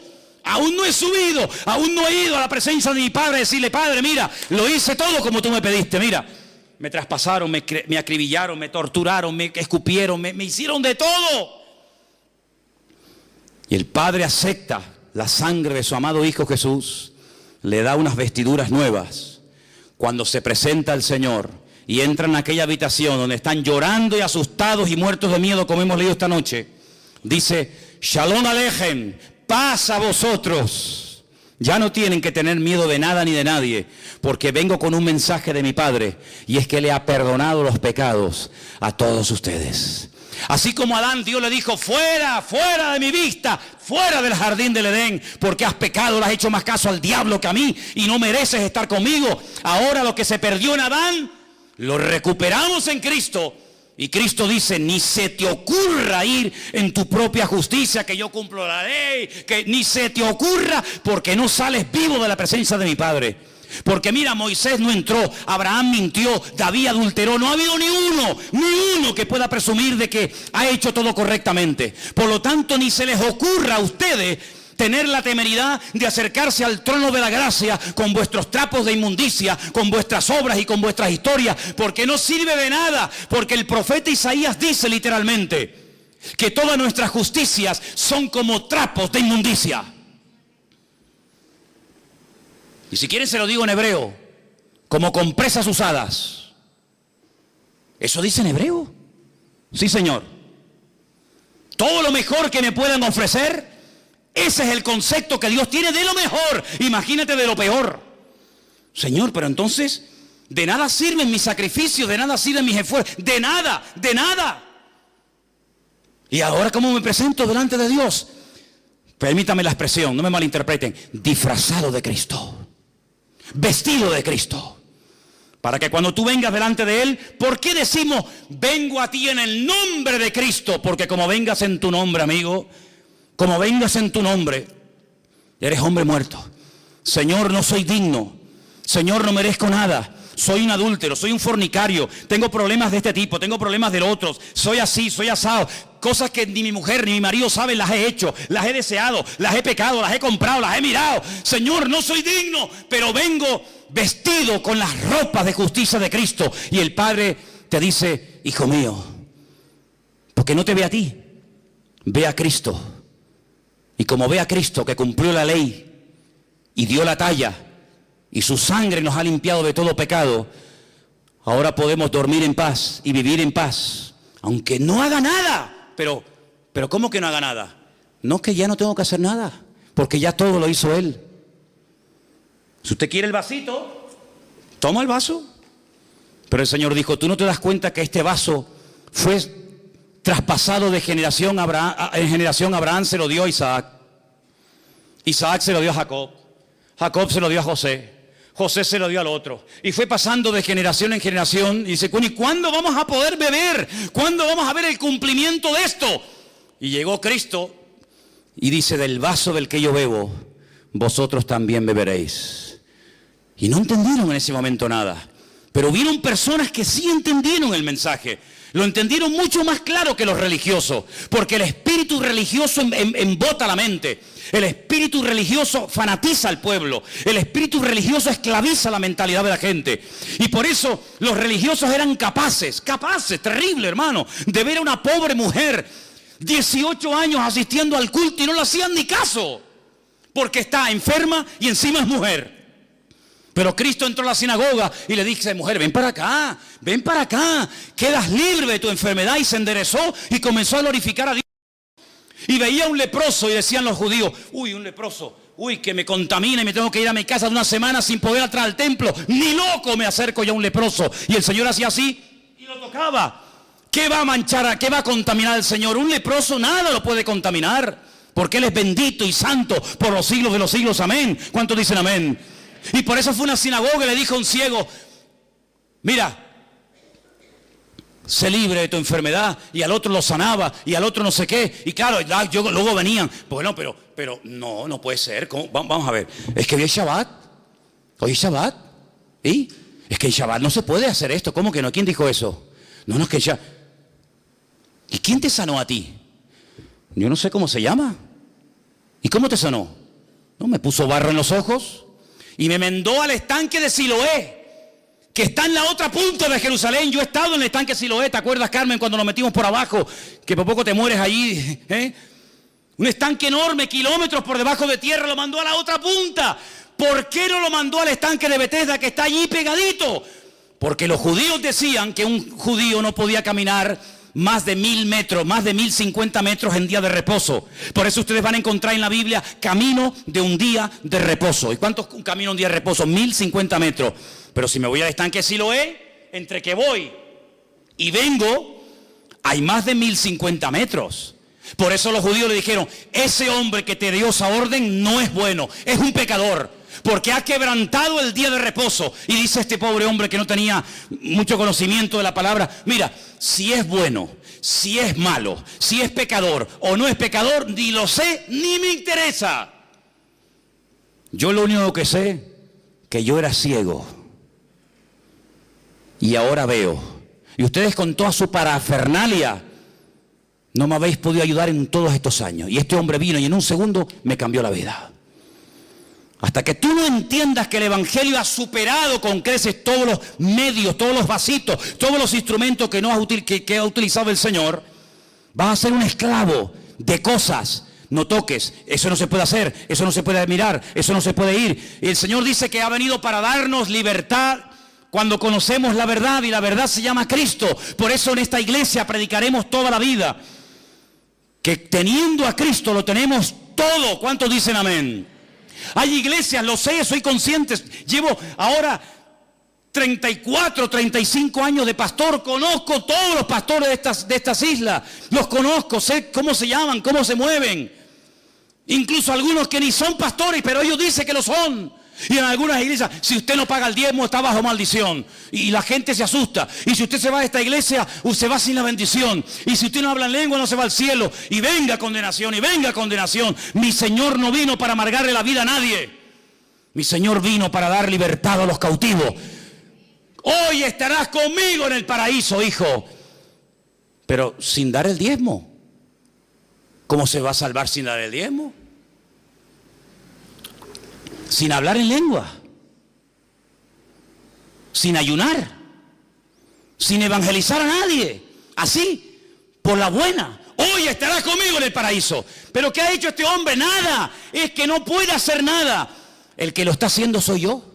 Aún no he subido, aún no he ido a la presencia de mi Padre a decirle, Padre, mira, lo hice todo como tú me pediste, mira. Me traspasaron, me acribillaron, me torturaron, me escupieron, me hicieron de todo. Y el Padre acepta la sangre de su amado Hijo Jesús, le da unas vestiduras nuevas. Cuando se presenta el Señor y entra en aquella habitación donde están llorando y asustados y muertos de miedo, como hemos leído esta noche, dice, Shalom Alejem, paz a vosotros. Ya no tienen que tener miedo de nada ni de nadie, porque vengo con un mensaje de mi Padre, y es que le ha perdonado los pecados a todos ustedes. Así como a Adán, Dios le dijo, fuera, fuera de mi vista, fuera del jardín del Edén, porque has pecado, le has hecho más caso al diablo que a mí, y no mereces estar conmigo. Ahora lo que se perdió en Adán, lo recuperamos en Cristo, Y Cristo dice, ni se te ocurra ir en tu propia justicia, que yo cumplo la ley, que ni se te ocurra, porque no sales vivo de la presencia de mi Padre. Porque mira, Moisés no entró, Abraham mintió, David adulteró, no ha habido ni uno que pueda presumir de que ha hecho todo correctamente. Por lo tanto, ni se les ocurra a ustedes tener la temeridad de acercarse al trono de la gracia con vuestros trapos de inmundicia, con vuestras obras y con vuestras historias, porque no sirve de nada, porque el profeta Isaías dice literalmente que todas nuestras justicias son como trapos de inmundicia. Y si quieren se lo digo en hebreo, como compresas usadas. ¿Eso dice en hebreo? Sí, Señor. Todo lo mejor que me puedan ofrecer, ese es el concepto que Dios tiene de lo mejor. Imagínate de lo peor. Señor, pero entonces, de nada sirven mis sacrificios, de nada sirven mis esfuerzos, de nada. Y ahora, ¿cómo me presento delante de Dios? Permítame la expresión, no me malinterpreten. Disfrazado de Cristo. Vestido de Cristo. Para que cuando tú vengas delante de Él, ¿por qué decimos, vengo a ti en el nombre de Cristo? Porque como vengas en tu nombre, amigo, como vengas en tu nombre, eres hombre muerto. Señor, no soy digno. Señor, no merezco nada. Soy un adúltero, soy un fornicario. Tengo problemas de este tipo, tengo problemas de otros. Soy así, soy asado. Cosas que ni mi mujer ni mi marido saben, las he hecho, las he deseado, las he pecado, las he comprado, las he mirado. Señor, no soy digno, pero vengo vestido con las ropas de justicia de Cristo. Y el Padre te dice, hijo mío, porque no te ve a ti, ve a Cristo. Y como ve a Cristo que cumplió la ley y dio la talla y su sangre nos ha limpiado de todo pecado, ahora podemos dormir en paz y vivir en paz, aunque no haga nada. Pero ¿cómo que no haga nada? No, que ya no tengo que hacer nada, porque ya todo lo hizo Él. Si usted quiere el vasito, toma el vaso. Pero el Señor dijo, ¿tú no te das cuenta que este vaso fue traspasado de generación en generación? Abraham se lo dio a Isaac, Isaac se lo dio a Jacob, Jacob se lo dio a José, José se lo dio al otro, y fue pasando de generación en generación. Y dice, ¿y cuándo vamos a poder beber? ¿Cuándo vamos a ver el cumplimiento de esto? Y llegó Cristo y dice, del vaso del que yo bebo, vosotros también beberéis. Y no entendieron en ese momento nada, pero hubieron personas que sí entendieron el mensaje. Lo entendieron mucho más claro que los religiosos, porque el espíritu religioso embota la mente. El espíritu religioso fanatiza al pueblo. El espíritu religioso esclaviza la mentalidad de la gente. Y por eso los religiosos eran capaces, terrible hermano, de ver a una pobre mujer, 18 años asistiendo al culto y no le hacían ni caso, porque está enferma y encima es mujer. Pero Cristo entró a la sinagoga y le dice, mujer, ven para acá, quedas libre de tu enfermedad. Y se enderezó y comenzó a glorificar a Dios. Y veía a un leproso y decían los judíos, uy, un leproso, uy, que me contamina y me tengo que ir a mi casa de una semana sin poder entrar al templo. Ni loco me acerco yo a un leproso. Y el Señor hacía así y lo tocaba. ¿Qué va a manchar, qué va a contaminar al Señor? Un leproso nada lo puede contaminar, porque Él es bendito y santo por los siglos de los siglos. Amén. ¿Cuántos dicen amén? Y por eso fue una sinagoga y le dijo a un ciego, mira, sé libre de tu enfermedad. Y al otro lo sanaba y al otro no sé qué. Y claro, luego venían, bueno, pero no puede ser. Vamos a ver, es que hoy es Shabbat. Hoy es Shabbat. ¿Y? Es que en Shabbat no se puede hacer esto. ¿Cómo que no? ¿Quién dijo eso? No, es que ya. ¿Y quién te sanó a ti? Yo no sé cómo se llama. ¿Y cómo te sanó? No, me puso barro en los ojos y me mandó al estanque de Siloé, que está en la otra punta de Jerusalén. Yo he estado en el estanque de Siloé, ¿te acuerdas, Carmen, cuando nos metimos por abajo? Que por poco te mueres allí, ¿eh? Un estanque enorme, kilómetros por debajo de tierra, lo mandó a la otra punta. ¿Por qué no lo mandó al estanque de Betesda, que está allí pegadito? Porque los judíos decían que un judío no podía caminar más de 1000 metros, más de 1050 metros en día de reposo. Por eso ustedes van a encontrar en la Biblia camino de un día de reposo. ¿Y cuánto es un camino de un día de reposo? 1050 metros. Pero si me voy al estanque Siloé, entre que voy y vengo, hay más de 1050 metros. Por eso los judíos le dijeron, ese hombre que te dio esa orden no es bueno, es un pecador. porque ha quebrantado el día de reposo. Y dice este pobre hombre que no tenía mucho conocimiento de la palabra: mira, si es bueno, si es malo, si es pecador o no es pecador, ni lo sé, ni me interesa. Yo lo único que sé, que yo era ciego y ahora veo. Y ustedes con toda su parafernalia no me habéis podido ayudar en todos estos años. Y este hombre vino y en un segundo me cambió la vida. Hasta que tú no entiendas que el Evangelio ha superado con creces todos los medios, todos los vasitos, todos los instrumentos que ha utilizado el Señor, vas a ser un esclavo de cosas. No toques, eso no se puede hacer, eso no se puede mirar, eso no se puede ir. Y el Señor dice que ha venido para darnos libertad cuando conocemos la verdad, y la verdad se llama Cristo. Por eso en esta iglesia predicaremos toda la vida que teniendo a Cristo lo tenemos todo. ¿Cuántos dicen amén? Hay iglesias, lo sé, soy consciente. Llevo ahora 34, 35 años de pastor. Conozco todos los pastores de estas islas. Los conozco, sé cómo se llaman, cómo se mueven. Incluso algunos que ni son pastores, pero ellos dicen que lo son. Y en algunas iglesias, si usted no paga el diezmo, está bajo maldición. Y la gente se asusta. Y si usted se va de esta iglesia, usted va sin la bendición. Y si usted no habla en lengua, no se va al cielo. Y venga condenación, y venga condenación. Mi Señor no vino para amargarle la vida a nadie. Mi Señor vino para dar libertad a los cautivos. Hoy estarás conmigo en el paraíso, hijo. Pero sin dar el diezmo. ¿Cómo se va a salvar sin dar el diezmo? Sin hablar en lengua, sin ayunar, sin evangelizar a nadie, así, por la buena. Hoy estarás conmigo en el paraíso. ¿Pero qué ha hecho este hombre? Nada. Es que no puede hacer nada. El que lo está haciendo soy yo.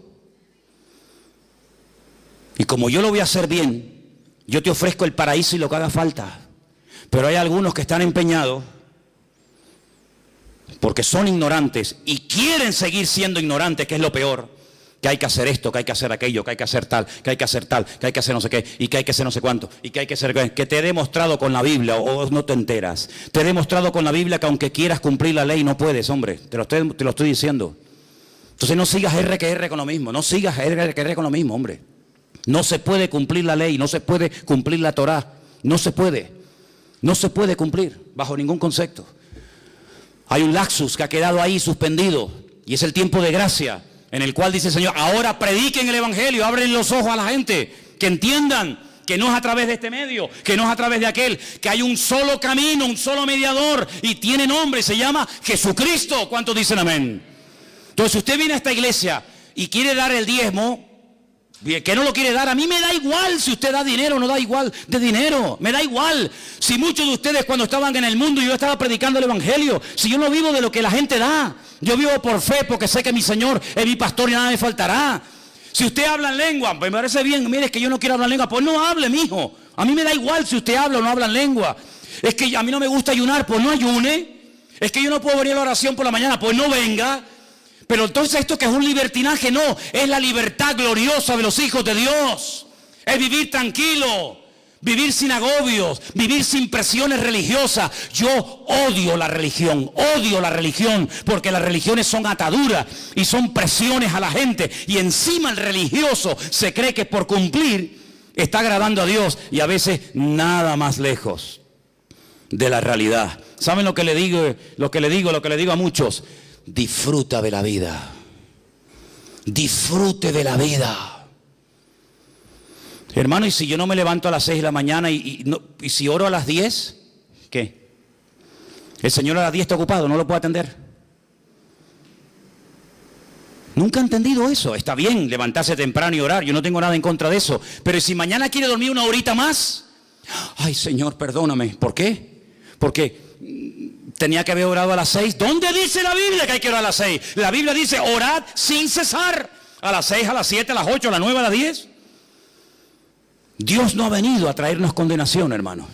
Y como yo lo voy a hacer bien, yo te ofrezco el paraíso y lo que haga falta. Pero hay algunos que están empeñados, porque son ignorantes y quieren seguir siendo ignorantes, que es lo peor. Que hay que hacer esto, que hay que hacer aquello, que hay que hacer tal, que hay que hacer tal, que hay que hacer no sé qué, y que hay que hacer no sé cuánto, y que hay que hacer que te he demostrado con la Biblia, o no te enteras. Te he demostrado con la Biblia que aunque quieras cumplir la ley no puedes, hombre. Te lo estoy diciendo. Entonces no sigas R que R con lo mismo. No sigas R que R con lo mismo, hombre. No se puede cumplir la ley, no se puede cumplir la Torá. No se puede. No se puede cumplir bajo ningún concepto. Hay un laxus que ha quedado ahí suspendido, y es el tiempo de gracia, en el cual dice el Señor: ahora prediquen el Evangelio, abren los ojos a la gente, que entiendan que no es a través de este medio, que no es a través de aquel, que hay un solo camino, un solo mediador, y tiene nombre, se llama Jesucristo. ¿Cuántos dicen amén? Entonces, si usted viene a esta iglesia y quiere dar el diezmo, que no lo quiere dar, a mí me da igual si usted da dinero o no da igual de dinero, me da igual. Si muchos de ustedes cuando estaban en el mundo yo estaba predicando el Evangelio, si yo no vivo de lo que la gente da, yo vivo por fe, porque sé que mi Señor es mi pastor y nada me faltará. Si usted habla en lengua, pues me parece bien. Mire, es que yo no quiero hablar en lengua, pues no hable, mijo. A mí me da igual si usted habla o no habla en lengua. Es que a mí no me gusta ayunar, pues no ayune. Es que yo no puedo venir a la oración por la mañana, pues no venga. Pero entonces esto que es un libertinaje, no, es la libertad gloriosa de los hijos de Dios. Es vivir tranquilo, vivir sin agobios, vivir sin presiones religiosas. Yo odio la religión, porque las religiones son ataduras y son presiones a la gente. Y encima el religioso se cree que por cumplir está agradando a Dios, y a veces nada más lejos de la realidad. ¿Saben lo que le digo a muchos? Disfruta de la vida. Disfrute de la vida. Hermano, y si yo no me levanto a las 6 de la mañana y si oro a las 10, ¿qué? El Señor a las 10 está ocupado, no lo puedo atender. Nunca he entendido eso. Está bien levantarse temprano y orar, yo no tengo nada en contra de eso. Pero si mañana quiere dormir una horita más, ay Señor, perdóname. ¿Por qué? Porque tenía que haber orado a las 6. ¿Dónde dice la Biblia que hay que orar a las 6? La Biblia dice: orad sin cesar. A las 6, a las 7, a las 8, a las 9, a las 10. Dios no ha venido a traernos condenación, hermano.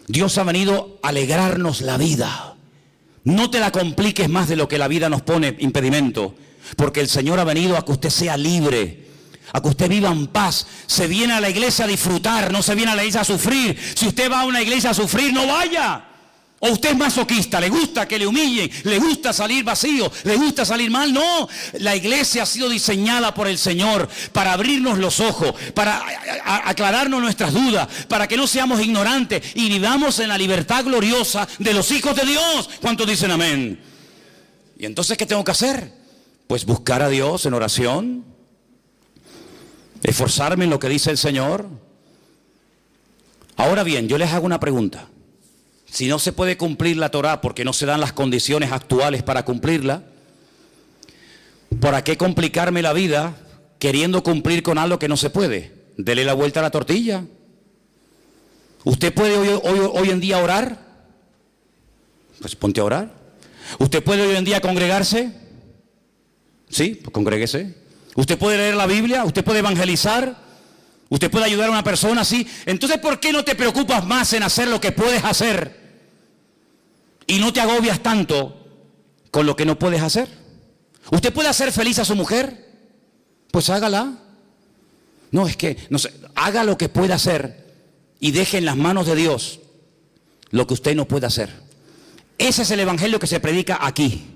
Dios ha venido a alegrarnos la vida. No te la compliques más de lo que la vida nos pone impedimento, porque el Señor ha venido a que usted sea libre, a que usted viva en paz. Se viene a la iglesia a disfrutar, no se viene a la iglesia a sufrir. Si usted va a una iglesia a sufrir, no vaya. ¿O usted es masoquista? ¿Le gusta que le humillen? ¿Le gusta salir vacío? ¿Le gusta salir mal? No, la iglesia ha sido diseñada por el Señor para abrirnos los ojos, para aclararnos nuestras dudas, para que no seamos ignorantes y vivamos en la libertad gloriosa de los hijos de Dios. ¿Cuántos dicen amén? ¿Y entonces qué tengo que hacer? Pues buscar a Dios en oración, esforzarme en lo que dice el Señor. Ahora bien, yo les hago una pregunta. Si no se puede cumplir la Torá porque no se dan las condiciones actuales para cumplirla, ¿para qué complicarme la vida queriendo cumplir con algo que no se puede? Dele la vuelta a la tortilla. ¿Usted puede hoy en día orar? Pues ponte a orar. ¿Usted puede hoy en día congregarse? Sí, pues congréguese. ¿Usted puede leer la Biblia? ¿Usted puede evangelizar? ¿Usted puede ayudar a una persona así? Entonces, ¿por qué no te preocupas más en hacer lo que puedes hacer? Y no te agobias tanto con lo que no puedes hacer. ¿Usted puede hacer feliz a su mujer? Pues hágala. No, es que, no sé, haga lo que pueda hacer y deje en las manos de Dios lo que usted no puede hacer. Ese es el evangelio que se predica aquí.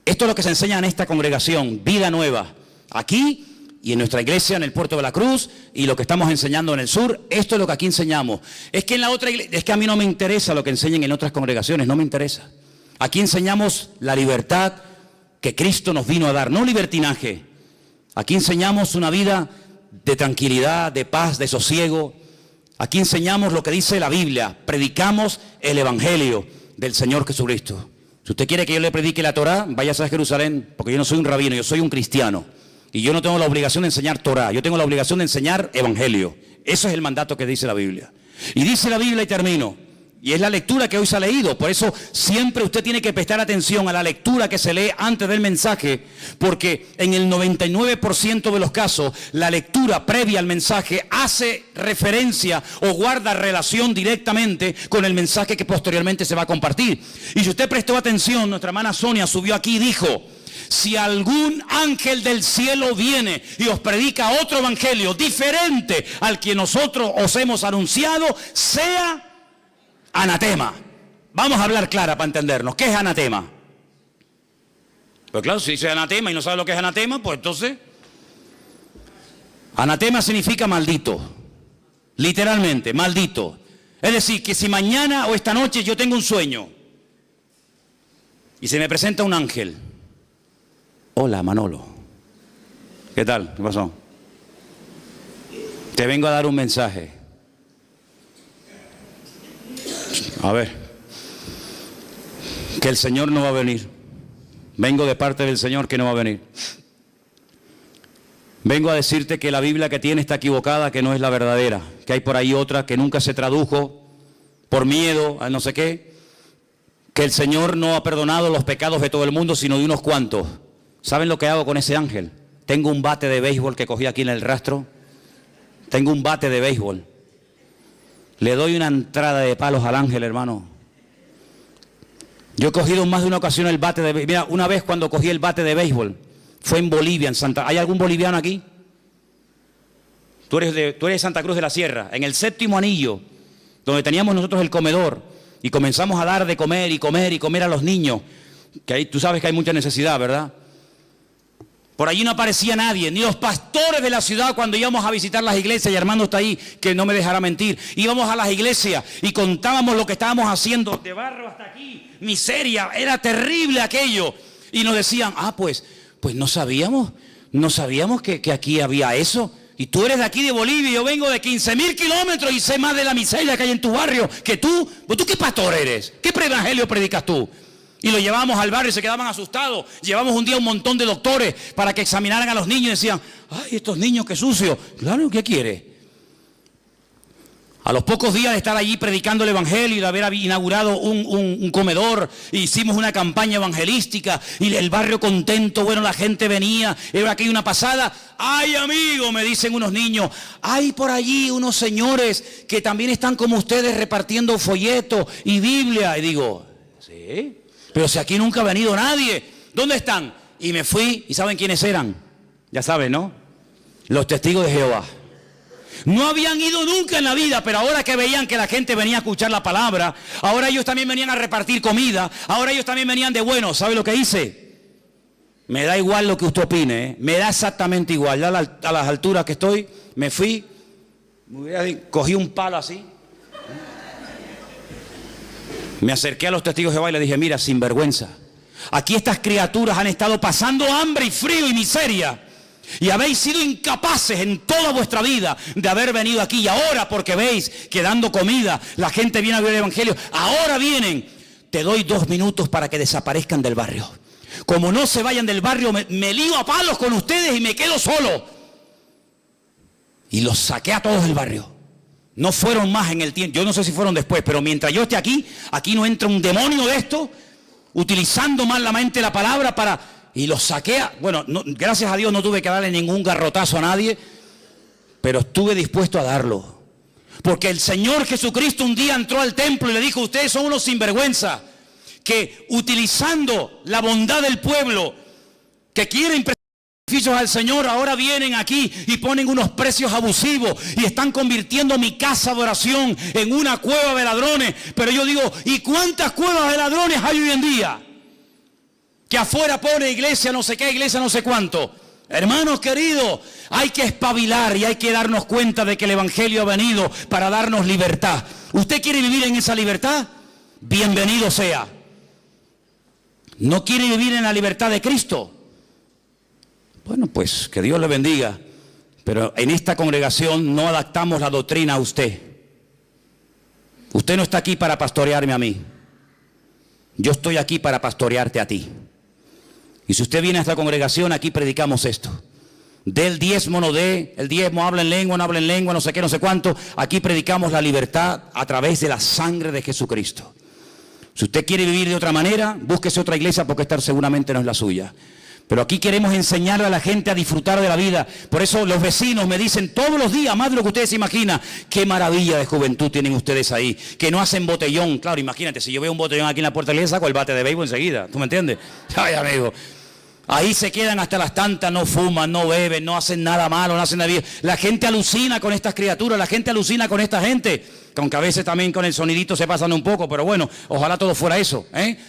Esto es lo que se enseña en esta congregación, Vida Nueva. Aquí y en nuestra iglesia en el Puerto de la Cruz y lo que estamos enseñando en el sur, esto es lo que aquí enseñamos. Es que en la otra iglesia, es que a mí no me interesa lo que enseñen en otras congregaciones, no me interesa. Aquí enseñamos la libertad que Cristo nos vino a dar, no libertinaje. Aquí enseñamos una vida de tranquilidad, de paz, de sosiego. Aquí enseñamos lo que dice la Biblia, predicamos el evangelio del Señor Jesucristo. Si usted quiere que yo le predique la Torá, váyase a Jerusalén, porque yo no soy un rabino, yo soy un cristiano. Y yo no tengo la obligación de enseñar Torá, yo tengo la obligación de enseñar evangelio. Eso es el mandato que dice la Biblia. Y dice la Biblia, y termino, y es la lectura que hoy se ha leído. Por eso siempre usted tiene que prestar atención a la lectura que se lee antes del mensaje, porque en el 99% de los casos, la lectura previa al mensaje hace referencia o guarda relación directamente con el mensaje que posteriormente se va a compartir. Y si usted prestó atención, nuestra hermana Sonia subió aquí y dijo: si algún ángel del cielo viene y os predica otro evangelio diferente al que nosotros os hemos anunciado, sea anatema. Vamos a hablar clara para entendernos. ¿Qué es anatema? Pues claro, si dice anatema y no sabe lo que es anatema, pues entonces... Anatema significa maldito. Literalmente, maldito. Es decir, que si mañana o esta noche yo tengo un sueño y se me presenta un ángel. Hola, Manolo. ¿Qué tal? ¿Qué pasó? Te vengo a dar un mensaje. A ver. Que el Señor no va a venir. Vengo de parte del Señor que no va a venir. Vengo a decirte que la Biblia que tiene está equivocada, que no es la verdadera. Que hay por ahí otra que nunca se tradujo por miedo a no sé qué. Que el Señor no ha perdonado los pecados de todo el mundo, sino de unos cuantos. ¿Saben lo que hago con ese ángel? Tengo un bate de béisbol que cogí aquí en el rastro. Tengo un bate de béisbol. Le doy una entrada de palos al ángel, hermano. Yo he cogido en más de una ocasión el bate de béisbol. Mira, una vez cuando cogí el bate de béisbol, fue en Bolivia, en Santa... ¿Hay algún boliviano aquí? Tú eres de Santa Cruz de la Sierra. En el 7º anillo, donde teníamos nosotros el comedor, y comenzamos a dar de comer y comer y comer a los niños, que ahí tú sabes que hay mucha necesidad, ¿verdad? Por allí no aparecía nadie, ni los pastores de la ciudad cuando íbamos a visitar las iglesias, y Armando está ahí, que no me dejará mentir. Íbamos a las iglesias y contábamos lo que estábamos haciendo, de barro hasta aquí, miseria, era terrible aquello. Y nos decían, pues no sabíamos que aquí había eso. Y tú eres de aquí de Bolivia, y yo vengo de 15.000 kilómetros y sé más de la miseria que hay en tu barrio que tú. Pues tú, ¿qué pastor eres? ¿Qué evangelio predicas tú? Y lo llevábamos al barrio y se quedaban asustados. Llevamos un día un montón de doctores para que examinaran a los niños y decían, ay, estos niños qué sucios. Claro, ¿qué quiere? A los pocos días de estar allí predicando el evangelio y de haber inaugurado un comedor, hicimos una campaña evangelística y el barrio contento, bueno, la gente venía, era aquí una pasada. Ay, amigo, me dicen unos niños, hay por allí unos señores que también están como ustedes repartiendo folletos y Biblia. Y digo, ¿sí? Pero si aquí nunca ha venido nadie, ¿dónde están? Y me fui, ¿y saben quiénes eran? Ya saben, ¿no? Los testigos de Jehová. No habían ido nunca en la vida, pero ahora que veían que la gente venía a escuchar la palabra, ahora ellos también venían a repartir comida, ahora ellos también venían de bueno. ¿Sabe lo que hice? Me da igual lo que usted opine, ¿eh? Me da exactamente igual. Ya a las alturas que estoy, me fui, cogí un palo así, me acerqué a los testigos de Jehová y le dije, mira, sinvergüenza, aquí estas criaturas han estado pasando hambre y frío y miseria, y habéis sido incapaces en toda vuestra vida de haber venido aquí, y ahora porque veis que dando comida la gente viene a ver el evangelio, ahora vienen. Te doy 2 minutos para que desaparezcan del barrio. Como no se vayan del barrio, me lío a palos con ustedes y me quedo solo. Y los saqué a todos del barrio. No fueron más en el tiempo, yo no sé si fueron después, pero mientras yo esté aquí, aquí no entra un demonio de esto, utilizando malamente la palabra para... Y los saqué, bueno, no, gracias a Dios no tuve que darle ningún garrotazo a nadie, pero estuve dispuesto a darlo. Porque el Señor Jesucristo un día entró al templo y le dijo, ustedes son unos sinvergüenza, que utilizando la bondad del pueblo, que quieren sacrificios al Señor, ahora vienen aquí y ponen unos precios abusivos y están convirtiendo mi casa de oración en una cueva de ladrones. Pero yo digo, ¿y cuántas cuevas de ladrones hay hoy en día? Que afuera pone iglesia no sé qué, iglesia no sé cuánto. Hermanos queridos, hay que espabilar y hay que darnos cuenta de que el evangelio ha venido para darnos libertad. ¿Usted quiere vivir en esa libertad? Bienvenido sea. ¿No quiere vivir en la libertad de Cristo? Bueno, pues que Dios le bendiga, pero en esta congregación no adaptamos la doctrina a usted. Usted no está aquí para pastorearme a mí. Yo estoy aquí para pastorearte a ti. Y si usted viene a esta congregación, aquí predicamos esto. Dé el diezmo, no dé, el diezmo, habla en lengua, no habla en lengua, no sé qué, no sé cuánto. Aquí predicamos la libertad a través de la sangre de Jesucristo. Si usted quiere vivir de otra manera, búsquese otra iglesia porque esta seguramente no es la suya. Pero aquí queremos enseñarle a la gente a disfrutar de la vida. Por eso los vecinos me dicen todos los días, más de lo que ustedes se imaginan, qué maravilla de juventud tienen ustedes ahí, que no hacen botellón. Claro, imagínate, si yo veo un botellón aquí en la puerta de la iglesia, saco el bate de béisbol enseguida. ¿Tú me entiendes? Ay, amigo. Ahí se quedan hasta las tantas, no fuman, no beben, no hacen nada malo, no hacen nada bien. La gente alucina con estas criaturas, la gente alucina con esta gente, aunque a veces también con el sonidito se pasan un poco, pero bueno, ojalá todo fuera eso, ¿eh?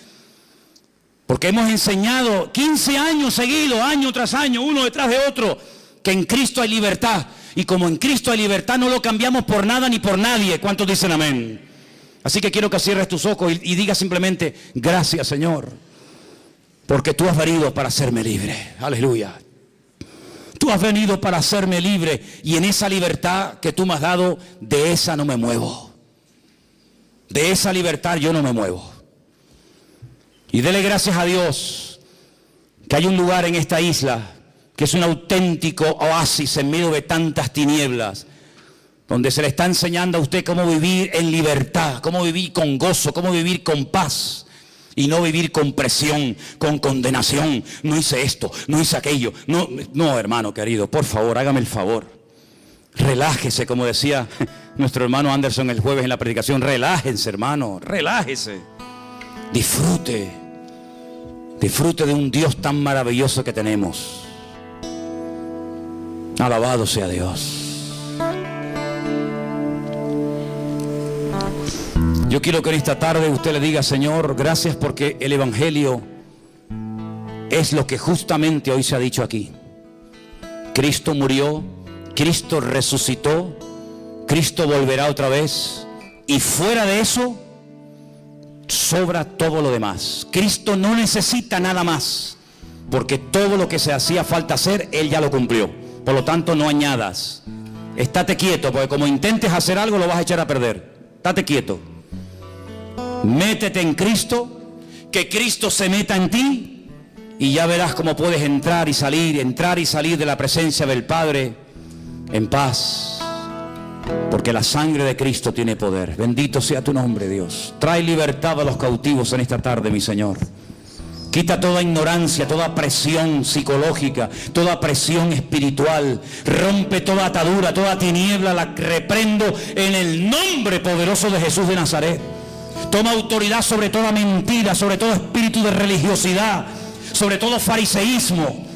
Porque hemos enseñado 15 años seguidos, año tras año, uno detrás de otro, que en Cristo hay libertad. Y como en Cristo hay libertad, no lo cambiamos por nada ni por nadie. ¿Cuántos dicen amén? Así que quiero que cierres tus ojos y digas simplemente, gracias Señor, porque tú has venido para hacerme libre. Aleluya. Tú has venido para hacerme libre y en esa libertad que tú me has dado, de esa no me muevo. De esa libertad yo no me muevo. Y dele gracias a Dios que hay un lugar en esta isla que es un auténtico oasis en medio de tantas tinieblas, donde se le está enseñando a usted cómo vivir en libertad, cómo vivir con gozo, cómo vivir con paz y no vivir con presión, con condenación. No hice esto, no hice aquello. No, hermano querido, por favor, hágame el favor. Relájese, como decía nuestro hermano Anderson el jueves en la predicación. Relájense, hermano, relájese. Disfrute de un Dios tan maravilloso que tenemos. Alabado sea Dios. Yo quiero que en esta tarde usted le diga, Señor, gracias porque el Evangelio es lo que justamente hoy se ha dicho aquí. Cristo murió, Cristo resucitó, Cristo volverá otra vez y fuera de eso sobra todo lo demás. Cristo no necesita nada más, porque todo lo que se hacía falta hacer, Él ya lo cumplió. Por lo tanto, no añadas. Estate quieto, porque como intentes hacer algo, lo vas a echar a perder. Estate quieto. Métete en Cristo, que Cristo se meta en ti, y ya verás cómo puedes entrar y salir de la presencia del Padre en paz. Porque la sangre de Cristo tiene poder. Bendito sea tu nombre, Dios. Trae libertad a los cautivos en esta tarde, mi Señor. Quita toda ignorancia, toda presión psicológica, toda presión espiritual. Rompe toda atadura, toda tiniebla, la reprendo en el nombre poderoso de Jesús de Nazaret. Toma autoridad sobre toda mentira, sobre todo espíritu de religiosidad, sobre todo fariseísmo.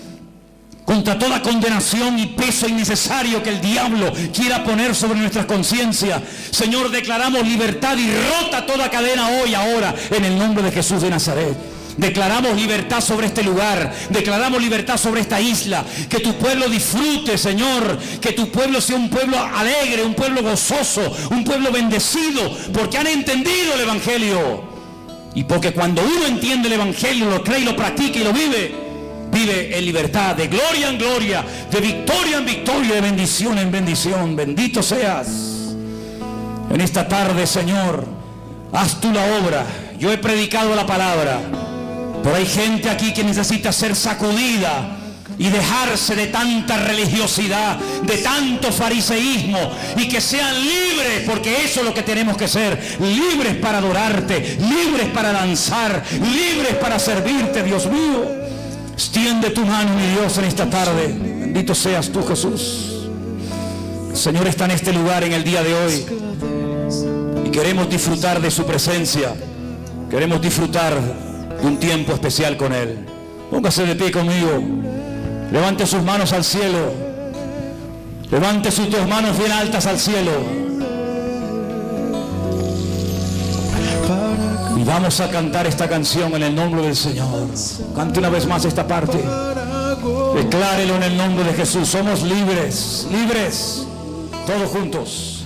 contra toda condenación y peso innecesario que el diablo quiera poner sobre nuestras conciencias. Señor, declaramos libertad y rota toda cadena hoy, ahora, en el nombre de Jesús de Nazaret. Declaramos libertad sobre este lugar, declaramos libertad sobre esta isla, que tu pueblo disfrute, Señor, que tu pueblo sea un pueblo alegre, un pueblo gozoso, un pueblo bendecido, porque han entendido el Evangelio. Y porque cuando uno entiende el Evangelio, lo cree y lo practica y lo vive, vive en libertad, de gloria en gloria, de victoria en victoria, de bendición en bendición. Bendito seas. En esta tarde, Señor, haz tú la obra. Yo he predicado la palabra, pero hay gente aquí que necesita ser sacudida y dejarse de tanta religiosidad, de tanto fariseísmo, y que sean libres, porque eso es lo que tenemos que ser, libres para adorarte, libres para danzar, libres para servirte, Dios mío. Extiende tu mano, mi Dios, en esta tarde. Bendito seas tú, Jesús. El Señor está en este lugar en el día de hoy y queremos disfrutar de su presencia. Queremos disfrutar de un tiempo especial con Él. Póngase de pie conmigo. Levante sus manos al cielo. Levante sus dos manos bien altas al cielo. Y vamos a cantar esta canción en el nombre del Señor. Cante una vez más esta parte. Declárelo en el nombre de Jesús. Somos libres, libres, todos juntos.